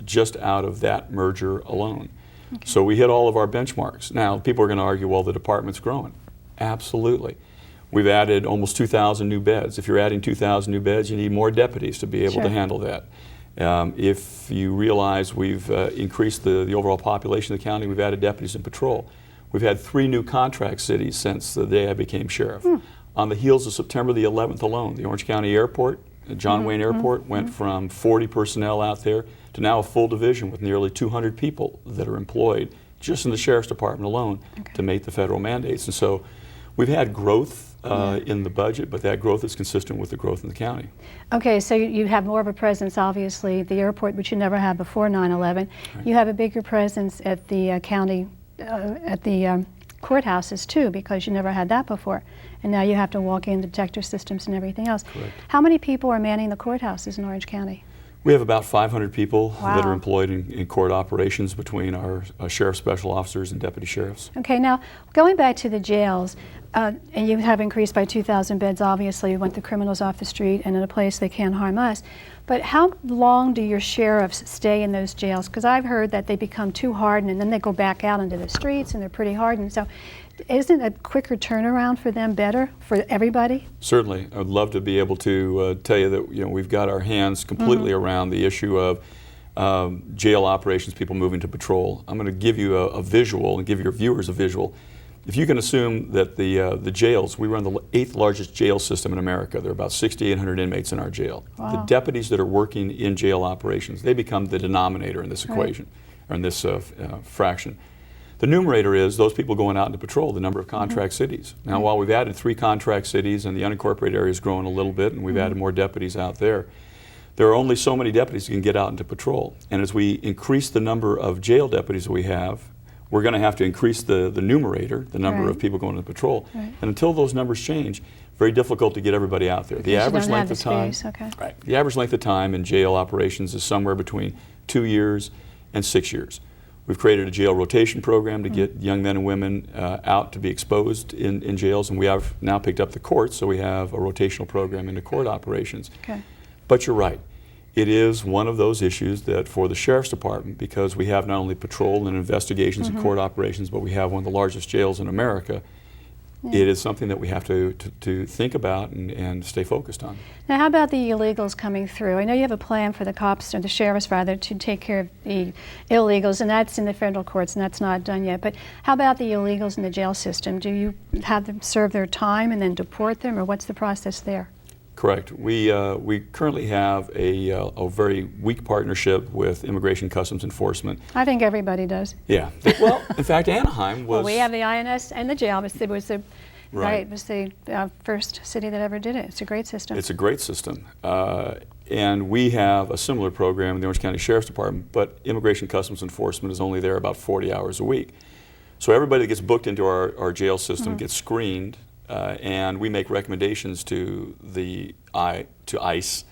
S4: just out of that merger alone. Okay. So we hit all of our benchmarks. Now, people are going to argue, well, the department's growing. Absolutely. We've added almost 2,000 new beds. If you're adding 2,000 new beds, you need more deputies to be able to handle that. If you realize we've increased the overall population of the county, we've added deputies in patrol. We've had 3 new contract cities since the day I became sheriff. On the heels of September the 11th alone, the Orange County Airport, John Wayne Airport, went from 40 personnel out there to now a full division with nearly 200 people that are employed just in the Sheriff's Department alone to meet the federal mandates. And so we've had growth in the budget, but that growth is consistent with the growth in the county.
S1: Okay, so you have more of a presence, obviously, at the airport, which you never had before 9/11. Right. You have a bigger presence at the county, at the courthouses too, because you never had that before. And now you have to walk in detector systems and everything else.
S4: Correct.
S1: How many people are manning the courthouses in Orange County?
S4: We have about 500 people that
S1: Wow.
S4: are employed in court operations between our sheriff special officers and deputy sheriffs.
S1: Okay, now going back to the jails, and you have increased by 2,000 beds, obviously. You want the criminals off the street and in a place they can't harm us. But how long do your sheriffs stay in those jails? Because I've heard that they become too hardened and then they go back out into the streets and they're pretty hardened. So isn't a quicker turnaround for them better for everybody?
S4: Certainly. I would love to be able to tell you that we've got our hands completely around the issue of jail operations, people moving to patrol. I'm going to give you a visual and give your viewers a visual. If you can assume that the jails, we run the 8th largest jail system in America. There are about 6,800 inmates in our jail.
S1: Wow.
S4: The deputies that are working in jail operations, they become the denominator in this equation, or in this fraction. The numerator is those people going out into patrol, the number of contract cities. Now, while we've added 3 contract cities and the unincorporated area is growing a little bit, and we've added more deputies out there, there are only so many deputies who can get out into patrol. And as we increase the number of jail deputies that we have, we're going to have to increase the numerator, the number of people going to patrol. And until those numbers change, very difficult to get everybody out there. The average length of time, the average length of time in jail operations is somewhere between 2 years and 6 years. We've created a jail rotation program to get young men and women out to be exposed in jails, and we have now picked up the courts, so we have a rotational program into court operations.
S1: Okay.
S4: But you're right. It is one of those issues that for the Sheriff's Department, because we have not only patrol and investigations and court operations, but we have one of the largest jails in America, it is something that we have to think about and stay focused on.
S1: Now, how about the illegals coming through? I know you have a plan for the cops, or the sheriffs rather, to take care of the illegals, and that's in the federal courts, and that's not done yet. But how about the illegals in the jail system? Do you have them serve their time and then deport them, or what's the process there?
S4: Correct. We currently have a very weak partnership with Immigration Customs Enforcement.
S1: I think everybody does.
S4: Yeah. Well, in fact, Anaheim was.
S1: Well, we have the INS and the jail. It was the
S4: Right.
S1: It was the first city that ever did it. It's a great system.
S4: It's a great system. And we have a similar program in the Orange County Sheriff's Department, but Immigration Customs Enforcement is only there about 40 hours a week. So everybody that gets booked into our jail system gets screened, and we make recommendations to ICE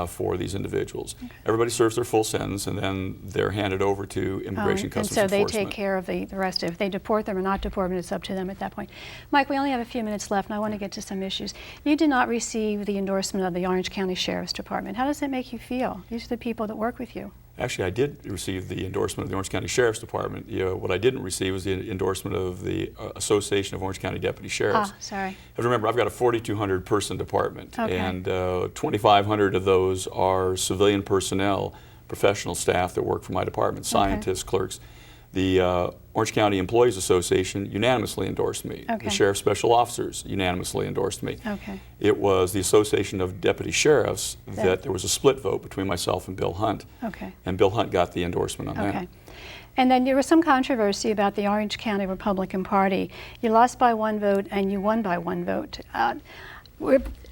S4: for these individuals. Okay. Everybody serves their full sentence, and then they're handed over to Immigration Customs
S1: Enforcement.
S4: And
S1: so they take care of the rest of it. If they deport them or not deport them, it's up to them at that point. Mike, we only have a few minutes left, and I want to get to some issues. You did not receive the endorsement of the Orange County Sheriff's Department. How does that make you feel? These are the people that work with you.
S4: Actually, I did receive the endorsement of the Orange County Sheriff's Department. What I didn't receive was the endorsement of the Association of Orange County Deputy Sheriffs.
S1: Sorry.
S4: I have to remember, I've got a 4,200 person department,
S1: okay.
S4: and 2,500 of those are civilian personnel, professional staff that work for my department, scientists, clerks. The Orange County Employees Association unanimously endorsed me.
S1: Okay.
S4: The Sheriff's Special Officers unanimously endorsed me.
S1: Okay.
S4: It was the Association of Deputy Sheriffs that there was a split vote between myself and Bill Hunt.
S1: Okay.
S4: And Bill Hunt got the endorsement on that.
S1: Okay. And then there was some controversy about the Orange County Republican Party. You lost by 1 vote and you won by 1 vote.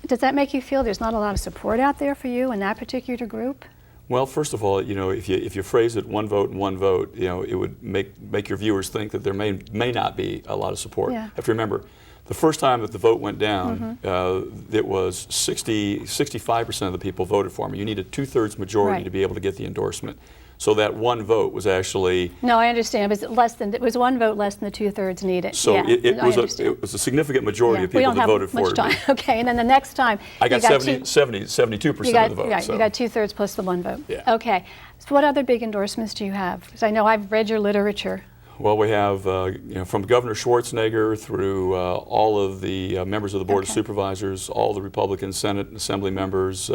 S1: Does that make you feel there's not a lot of support out there for you in that particular group?
S4: Well, first of all, if you phrase it 1 vote and 1 vote, it would make your viewers think that there may not be a lot of support.
S1: Yeah.
S4: You have to remember, the first time that the vote went down, it was 65% of the people voted for me. You need a 2/3 majority to be able to get the endorsement. So that 1 vote was actually.
S1: No, I understand. It was 1 vote less than the 2/3 needed.
S4: So
S1: yeah,
S4: it was a significant majority of people that voted for
S1: time.
S4: me.
S1: Okay, and then the next time
S4: I got 72% of the vote.
S1: Yeah,
S4: so.
S1: you got 2/3 plus the 1 vote.
S4: Yeah.
S1: Okay. So what other big endorsements do you have? Because I know I've read your literature.
S4: Well, we have from Governor Schwarzenegger through all of the members of the Board of Supervisors, all the Republican Senate and Assembly members,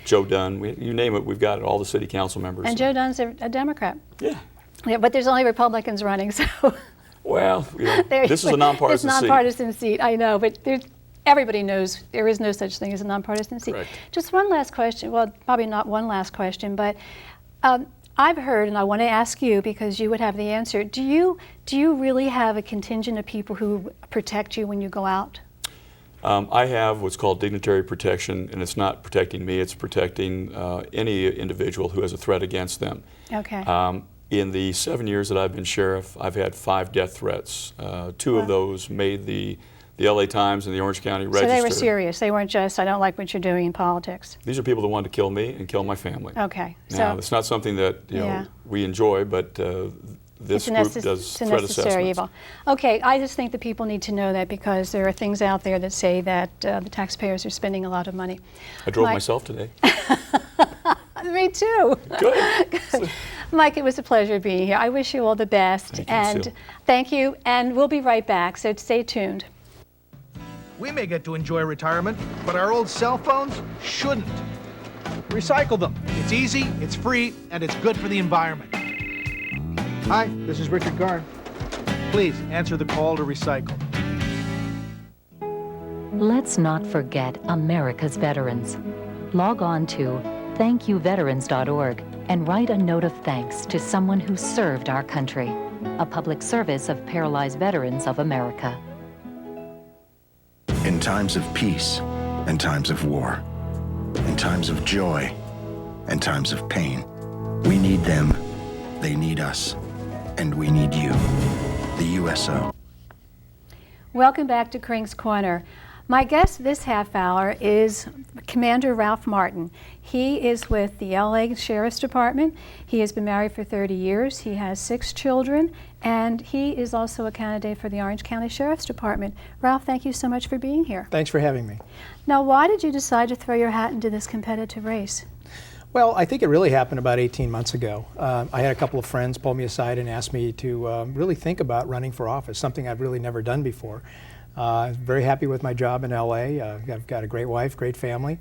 S4: Joe Dunn, you name it, we've got it, all the city council members.
S1: And Joe Dunn's a Democrat.
S4: Yeah.
S1: Yeah, but there's only Republicans running, so.
S4: Well, this is a nonpartisan seat.
S1: It's a nonpartisan seat, I know, but everybody knows there is no such thing as a nonpartisan seat.
S4: Correct.
S1: Just one last question, well, probably not one last question, but I've heard, and I want to ask you because you would have the answer, do you really have a contingent of people who protect you when you go out?
S4: I have what's called dignitary protection, and it's not protecting me, it's protecting any individual who has a threat against them.
S1: Okay.
S4: In the 7 years that I've been sheriff, I've had 5 death threats. 2 of those made the LA Times and the Orange County Register.
S1: So they were serious. They weren't just, I don't like what you're doing in politics.
S4: These are people that wanted to kill me and kill my family.
S1: Okay.
S4: Now, it's not something that we enjoy, but this group does threat assessments.
S1: Evil. Okay, I just think that people need to know that because there are things out there that say that the taxpayers are spending a lot of money.
S4: I drove myself today.
S1: Me too.
S4: Good.
S1: Good. Mike, it was a pleasure being here. I wish you all the best. Thank you, and we'll be right back, so stay tuned.
S5: We may get to enjoy retirement, but our old cell phones shouldn't. Recycle them. It's easy, it's free, and it's good for the environment. Hi, this is Richard Garn. Please answer the call to recycle.
S6: Let's not forget America's veterans. Log on to thankyouveterans.org and write a note of thanks to someone who served our country. A public service of Paralyzed Veterans of America.
S7: In times of peace and times of war, in times of joy and times of pain, we need them, they need us, and we need you, the USO.
S1: Welcome back to Krings Corner. My guest this half hour is Commander Ralph Martin. He is with the LA Sheriff's Department. He has been married for 30 years. He has 6 children, and he is also a candidate for the Orange County Sheriff's Department. Ralph, thank you so much for being here.
S8: Thanks for having me.
S1: Now, why did you decide to throw your hat into this competitive race?
S8: Well, I think it really happened about 18 months ago. I had a couple of friends pull me aside and ask me to really think about running for office, something I've really never done before. Very happy with my job in LA. I've got a great wife, great family.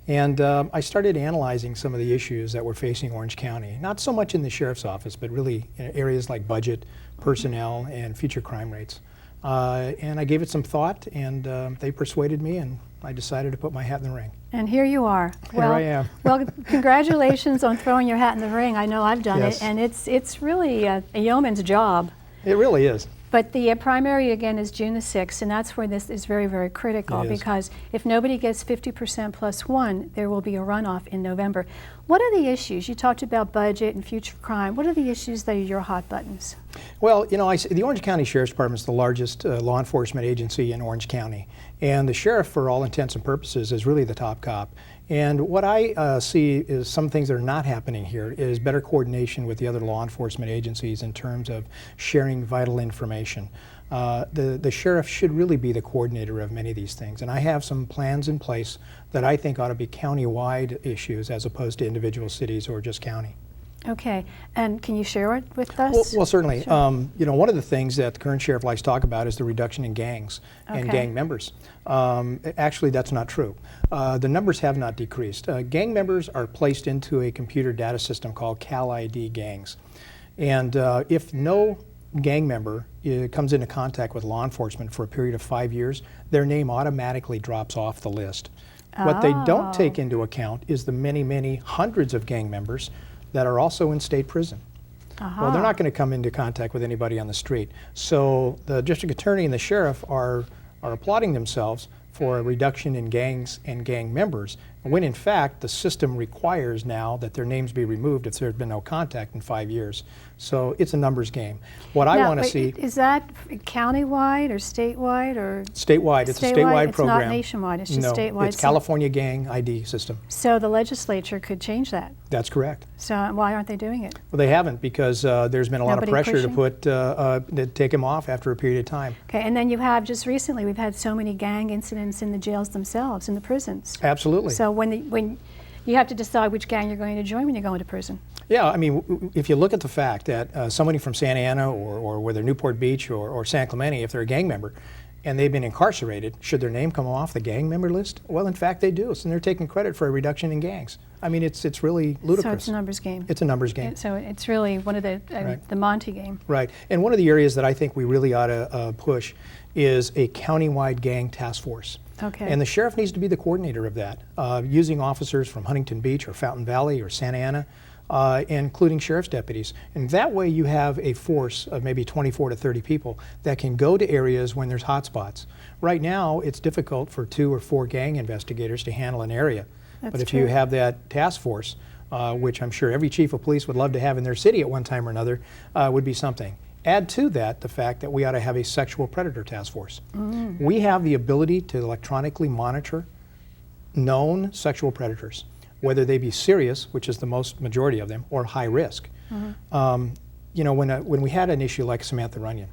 S8: And I started analyzing some of the issues that were facing Orange County, not so much in the sheriff's office, but really in areas like budget, personnel, and future crime rates. And I gave it some thought, and they persuaded me, and I decided to put my hat in the ring.
S1: And here you are.
S8: Here
S1: Well,
S8: I am.
S1: Well, congratulations on throwing your hat in the ring. I know I've done
S8: Yes.
S1: it, and it's really a yeoman's job.
S8: It really is.
S1: But the primary, again, is June the 6th, and that's where this is very, very critical,
S8: It is.
S1: because if nobody gets 50% plus one, there will be a runoff in November. What are the issues? You talked about budget and future crime. What are the issues that are your hot buttons?
S8: Well, you know, the Orange County Sheriff's Department is the largest law enforcement agency in Orange County. And the sheriff, for all intents and purposes, is really the top cop. And what I see is some things that are not happening here is better coordination with the other law enforcement agencies in terms of sharing vital information. The sheriff should really be the coordinator of many of these things. And I have some plans in place that I think ought to be county-wide issues as opposed to individual cities or just county.
S1: Okay, and can you share it with us?
S8: Well, certainly.
S1: Sure.
S8: You know, one of the things that the current sheriff likes to talk about is the reduction in gangs and
S1: Okay.
S8: gang members. Actually, that's not true. The numbers have not decreased. Gang members are placed into a computer data system called CalID gangs. And if no gang member comes into contact with law enforcement for a period of 5 years, their name automatically drops off the list. What they don't take into account is the many, many hundreds of gang members that are also in state prison. Well, they're not going to come into contact with anybody on the street. So the district attorney and the sheriff are applauding themselves for a reduction in gangs and gang members, when in fact the system requires now that their names be removed if there's been no contact in 5 years. So it's a numbers game. What I
S1: Now,
S8: want to
S1: wait,
S8: see,
S1: is that countywide or statewide or?
S8: statewide, it's a statewide program.
S1: It's not nationwide, it's just
S8: No,
S1: statewide.
S8: it's California gang ID system.
S1: So the legislature could change that.
S8: That's correct.
S1: So why aren't they doing it?
S8: Well, they haven't, because there's been a lot of
S1: Nobody
S8: pressure to
S1: pushing?
S8: to take them off after a period of time.
S1: Okay, and then you have, just recently, we've had so many gang incidents in the jails themselves, in the prisons.
S8: Absolutely.
S1: So when you have to decide which gang you're going to join when you go into prison.
S8: Yeah, I mean, if you look at the fact that somebody from Santa Ana or whether Newport Beach or San Clemente, if they're a gang member and they've been incarcerated, should their name come off the gang member list? Well, in fact, they do, and they're taking credit for a reduction in gangs. I mean, it's really ludicrous.
S1: So it's a numbers game.
S8: It's a numbers game.
S1: So it's really one of
S8: Right.
S1: the Monty game.
S8: Right, and one of the areas that I think we really ought to push is a countywide gang task force.
S1: Okay.
S8: And the sheriff needs to be the coordinator of that, using officers from Huntington Beach or Fountain Valley or Santa Ana, including sheriff's deputies. And that way you have a force of maybe 24 to 30 people that can go to areas when there's hot spots. Right now, it's difficult for 2 or 4 gang investigators to handle an area.
S1: That's
S8: But if
S1: true.
S8: you have that task force, which I'm sure every chief of police would love to have in their city at one time or another, would be something. Add to that the fact that we ought to have a sexual predator task force. We have the ability to electronically monitor known sexual predators, whether they be serious, which is the majority of them, or high risk. You know, when we had an issue like Samantha Runyon,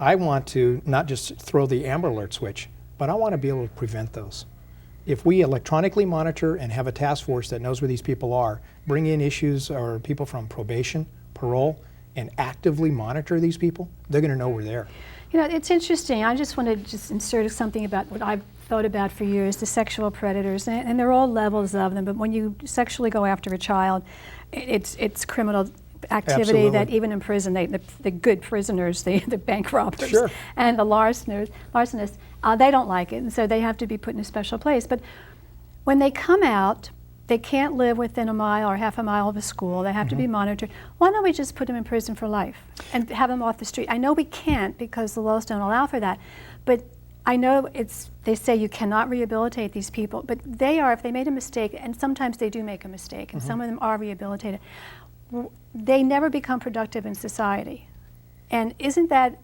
S8: I want to not just throw the Amber Alert switch, but I want to be able to prevent those. If we electronically monitor and have a task force that knows where these people are, bring in issues or people from probation, parole, and actively monitor these people, they're going to know we're there.
S1: You know, it's interesting. I just want to just insert something about what I've thought about for years, the sexual predators, and there are all levels of them, but when you sexually go after a child, it's criminal activity.
S8: Absolutely.
S1: That even in prison, the good prisoners, the bank robbers
S8: Sure.
S1: and the larcenists, they don't like it, and so they have to be put in a special place. But when they come out, they can't live within a mile or half a mile of a school. They have to be monitored. Why don't we just put them in prison for life and have them off the street? I know we can't because the laws don't allow for that, but I know they say you cannot rehabilitate these people, but they are, if they made a mistake, and sometimes they do make a mistake, and some of them are rehabilitated, they never become productive in society. And isn't that,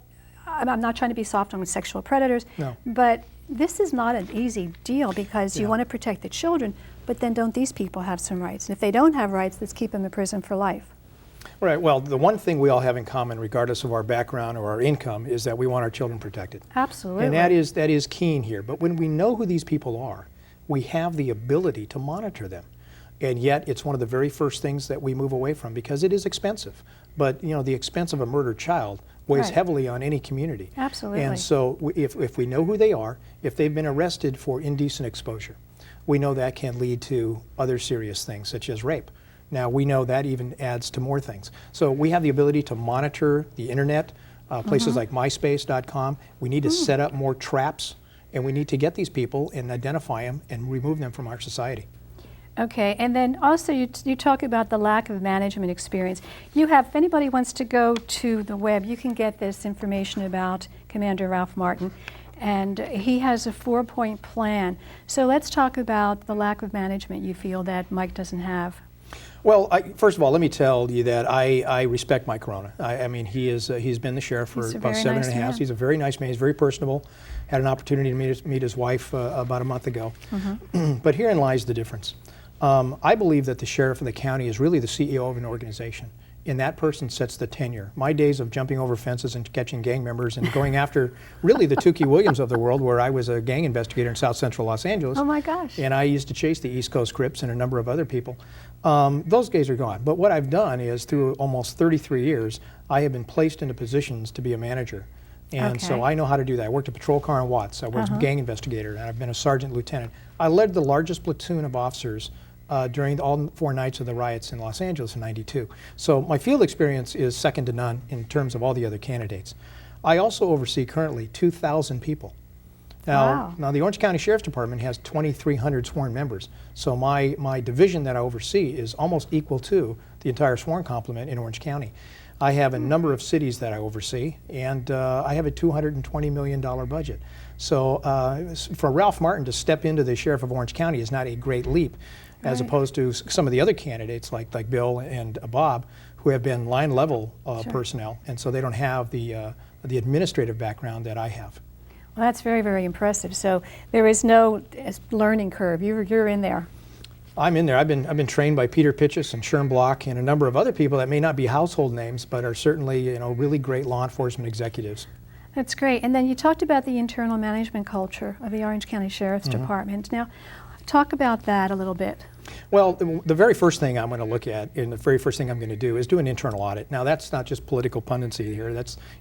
S1: I'm not trying to be soft on sexual predators,
S8: No.
S1: but this is not an easy deal because you
S8: Yeah.
S1: want to protect the children, but then don't these people have some rights? And if they don't have rights, let's keep them in prison for life.
S8: Right, well, the one thing we all have in common, regardless of our background or our income, is that we want our children protected.
S1: Absolutely.
S8: And that is keen here. But when we know who these people are, we have the ability to monitor them. And yet, it's one of the very first things that we move away from because it is expensive. But, you know, the expense of a murdered child weighs
S1: Right.
S8: heavily on any community.
S1: Absolutely.
S8: And so if we know who they are, if they've been arrested for indecent exposure, we know that can lead to other serious things, such as rape. Now, we know that even adds to more things. So we have the ability to monitor the internet, places like MySpace.com. We need to set up more traps and we need to get these people and identify them and remove them from our society.
S1: Okay, and then also you talk about the lack of management experience. You have, if anybody wants to go to the web, you can get this information about Commander Ralph Martin, and he has a 4-point plan. So let's talk about the lack of management you feel that Mike doesn't have.
S8: Well, first of all, let me tell you that I respect Mike Korner. I mean, he's been the sheriff for about 7.5 years. He's a very nice man. He's very personable. Had an opportunity to meet his wife about a month ago. But herein lies the difference. I believe that the sheriff of the county is really the CEO of an organization, and that person sets the tenure. My days of jumping over fences and catching gang members and going after really the Tukey Williams of the world, where I was a gang investigator in South Central Los Angeles.
S1: Oh my gosh.
S8: And I used to chase the East Coast Crips and a number of other people. Those days are gone. But what I've done is, through almost 33 years, I have been placed into positions to be a manager. And so I know how to do that. I worked a patrol car in Watts. I was a gang investigator, and I've been a sergeant lieutenant. I led the largest platoon of officers during all 4 nights of the riots in Los Angeles in '92. So my field experience is second to none in terms of all the other candidates. I also oversee currently 2,000 people. Now the Orange County Sheriff's Department has 2,300 sworn members. So my division that I oversee is almost equal to the entire sworn complement in Orange County. I have a number of cities that I oversee, and I have a $220 million budget. So for Ralph Martin to step into the Sheriff of Orange County is not a great leap, as opposed to some of the other candidates like Bill and Bob, who have been line level personnel, and so they don't have the administrative background that I have.
S1: Well, that's very, very impressive. So there is no learning curve. You're in there.
S8: I'm in there. I've been trained by Peter Pitchess and Sherm Block and a number of other people that may not be household names, but are certainly really great law enforcement executives.
S1: That's great. And then you talked about the internal management culture of the Orange County Sheriff's Department. Now, talk about that a little bit.
S8: Well, the very first thing I'm going to look at, and the very first thing I'm going to do, is do an internal audit. Now, that's not just political pundency here.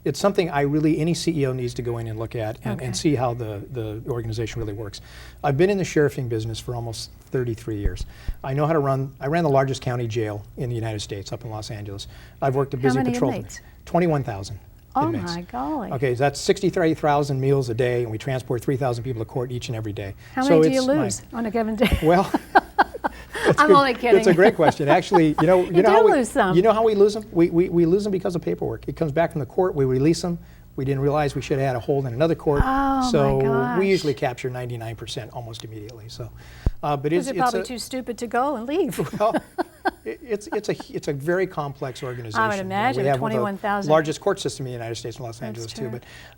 S8: It's something any CEO needs to go in and look at and see how the organization really works. I've been in the sheriffing business for almost 33 years. I know how to run. I ran the largest county jail in the United States, up in Los Angeles. I've worked a busy patrol.
S1: How many inmates?
S8: 21,000.
S1: Oh
S8: inmates.
S1: my golly.
S8: Okay, so that's 63,000 meals a day, and we transport 3,000 people to court each and every day.
S1: How many do you lose on a given day?
S8: Well,
S1: I'm only kidding.
S8: It's a great question. Actually, you know how we
S1: lose some.
S8: You know how we lose them? We lose them because of paperwork. It comes back from the court. We release them. We didn't realize we should have had a hold in another court.
S1: Oh,
S8: so
S1: my gosh.
S8: we usually capture 99% almost immediately. So, but
S1: Is it probably too stupid to go and leave?
S8: Well, it's a very complex organization.
S1: I would imagine,
S8: we have
S1: 21,000.
S8: the largest court system in the United States in Los Angeles too.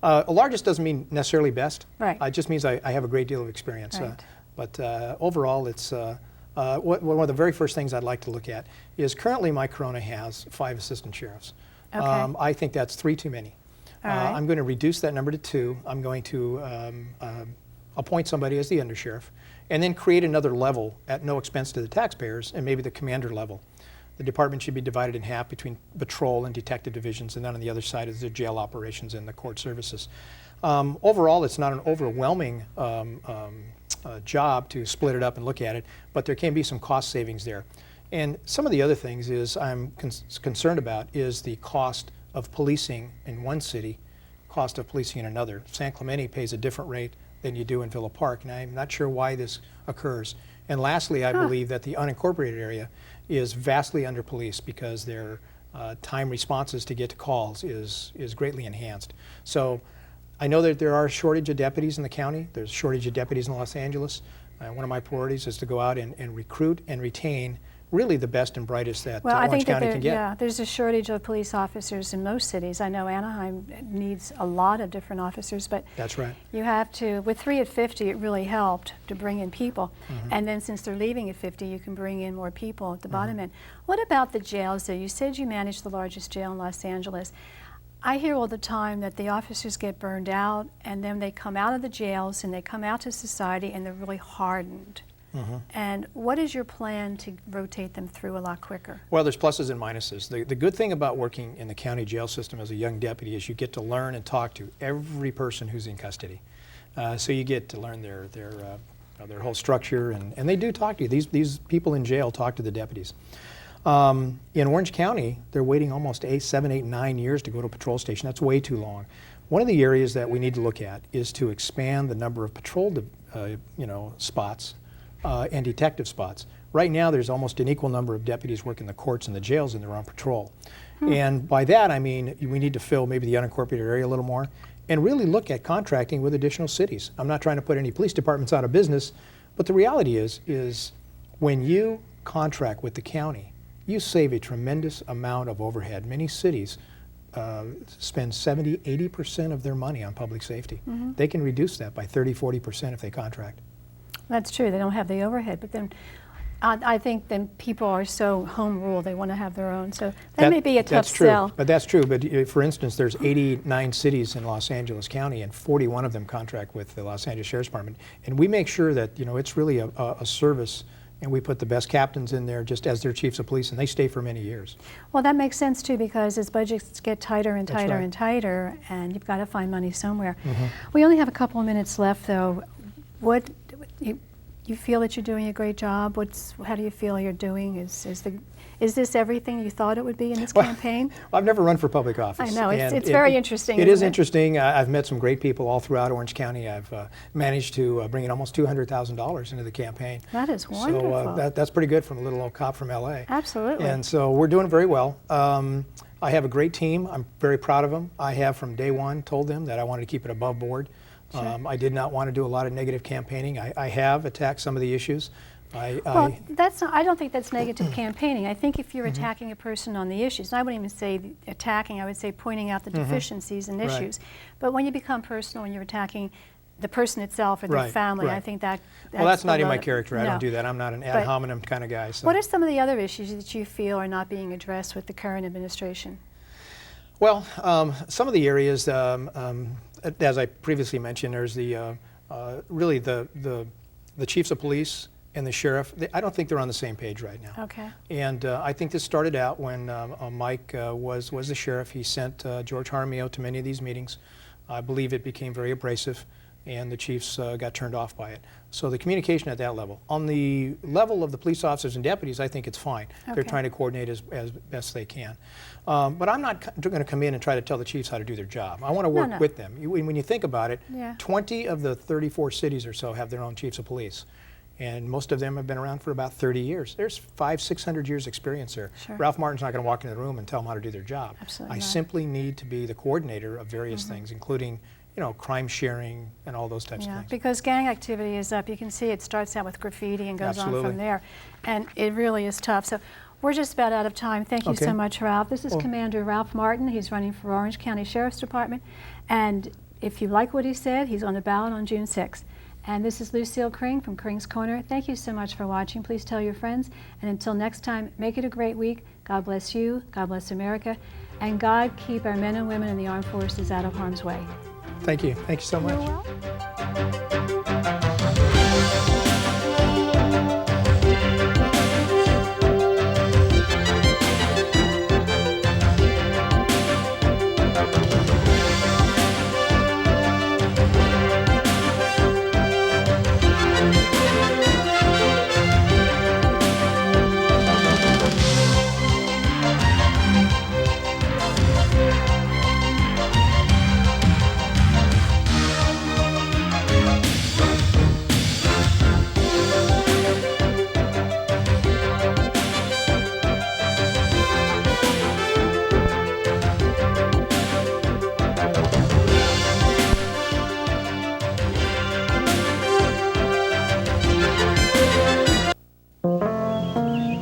S8: But largest doesn't mean necessarily best.
S1: Right.
S8: It just means I have a great deal of experience.
S1: Right.
S8: But overall, it's one of the very first things I'd like to look at is currently my Corona has 5 assistant sheriffs.
S1: Okay.
S8: I think that's 3 too many.
S1: All right.
S8: I'm going to reduce that number to 2. I'm going to appoint somebody as the undersheriff, and then create another level at no expense to the taxpayers, and maybe the commander level. The department should be divided in half between patrol and detective divisions, and then on the other side is the jail operations and the court services. Overall, it's not an overwhelming job to split it up and look at it, but there can be some cost savings there. And some of the other things is I'm concerned about is the cost of policing in one city, cost of policing in another. San Clemente pays a different rate than you do in Villa Park, and I'm not sure why this occurs. And lastly, I believe that the unincorporated area is vastly under-policed because their time responses to get to calls is greatly enhanced. So I know that there are a shortage of deputies in the county. There's a shortage of deputies in Los Angeles. One of my priorities is to go out and recruit and retain really the best and brightest that Orange County can get.
S1: Yeah, there's a shortage of police officers in most cities. I know Anaheim needs a lot of different officers, but
S8: that's right.
S1: You have to, with 3 at 50, it really helped to bring in people. And then since they're leaving at 50, you can bring in more people at the bottom end. What about the jails, though? You said you manage the largest jail in Los Angeles. I hear all the time that the officers get burned out, and then they come out of the jails and they come out to society and they're really hardened. And what is your plan to rotate them through a lot quicker?
S8: Well, there's pluses and minuses. The good thing about working in the county jail system as a young deputy is you get to learn and talk to every person who's in custody. So you get to learn their whole structure, and they do talk to you. These people in jail talk to the deputies. In Orange County, they're waiting almost 7, 8, 9 years to go to a patrol station. That's way too long. One of the areas that we need to look at is to expand the number of patrol spots and detective spots. Right now, there's almost an equal number of deputies working the courts and the jails, and they're on patrol. And by that, I mean we need to fill maybe the unincorporated area a little more and really look at contracting with additional cities. I'm not trying to put any police departments out of business, but the reality is when you contract with the county, you save a tremendous amount of overhead. Many cities spend 70–80% of their money on public safety. They can reduce that by 30–40% if they contract.
S1: That's true. They don't have the overhead, but then I think then people are so home rule, they want to have their own. So that may be a tough sell.
S8: True, but that's true. But for instance, there's 89 cities in Los Angeles County, and 41 of them contract with the Los Angeles Sheriff's Department. And we make sure that it's really a service, and we put the best captains in there just as their chiefs of police, and they stay for many years.
S1: Well, that makes sense too, because as budgets get tighter and
S8: That's
S1: tighter
S8: right.
S1: and tighter, and you've got to find money somewhere. We only have a couple of minutes left, though. What you feel that you're doing a great job? How do you feel you're doing? Is this everything you thought it would be in this campaign?
S8: I've never run for public office.
S1: I know,
S8: and
S1: it's very interesting.
S8: It is
S1: isn't
S8: interesting. I've met some great people all throughout Orange County. I've managed to bring in almost $200,000 into the campaign.
S1: That is wonderful.
S8: So that's pretty good from a little old cop from LA.
S1: Absolutely.
S8: And so we're doing very well. I have a great team. I'm very proud of them. I have from day one told them that I wanted to keep it above board.
S1: Sure.
S8: I did not want to do a lot of negative campaigning. I have attacked some of the issues.
S1: Well, I don't think that's negative campaigning. I think if you're attacking a person on the issues, and I wouldn't even say attacking, I would say pointing out the deficiencies and
S8: Right.
S1: issues. But when you become personal and you're attacking the person itself or their
S8: Right,
S1: family, I
S8: right.
S1: think that's
S8: Well, that's not in my
S1: below-
S8: character. I
S1: no.
S8: don't do that. I'm not an ad
S1: But
S8: hominem kind of guy. So.
S1: What are some of the other issues that you feel are not being addressed with the current administration?
S8: Well, some of the areas, as I previously mentioned, there's really the chiefs of police and the sheriff. I don't think they're on the same page right now.
S1: Okay.
S8: And I think this started out when Mike was the sheriff. He sent George Jaramillo to many of these meetings. I believe it became very abrasive, and the chiefs got turned off by it. So the communication at that level. On the level of the police officers and deputies, I think it's fine. They're
S1: Okay.
S8: trying to coordinate as best they can. But I'm not going to come in and try to tell the chiefs how to do their job. I want to work
S1: no.
S8: with them. When you think about it,
S1: Yeah.
S8: 20 of the 34 cities or so have their own chiefs of police. And most of them have been around for about 30 years. There's 500–600 years experience there.
S1: Sure.
S8: Ralph Martin's not going to walk into the room and tell them how to do their job.
S1: Absolutely
S8: I
S1: not.
S8: simply need to be the coordinator of various things, including crime sharing and all those types of
S1: Yeah,
S8: things.
S1: because gang activity is up. You can see it starts out with graffiti and goes on
S8: Absolutely.
S1: from there. And it really is tough. So we're just about out of time. Thank you so
S8: Okay.
S1: much, Ralph. This is
S8: Well-
S1: Commander Ralph Martin. He's running for Orange County Sheriff's Department. And if you like what he said, he's on the ballot on June 6th. And this is Lucille Kring from Krings Korner. Thank you so much for watching. Please tell your friends. And until next time, make it a great week. God bless you. God bless America. And God keep our men and women in the armed forces out of harm's way.
S8: Thank you. Thank you so much.
S1: You're welcome.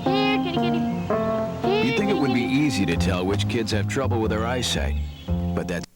S9: Here, kitty, kitty. Here,
S7: You'd think it would be
S9: kitty.
S7: easy to tell which kids have trouble with their eyesight, but that's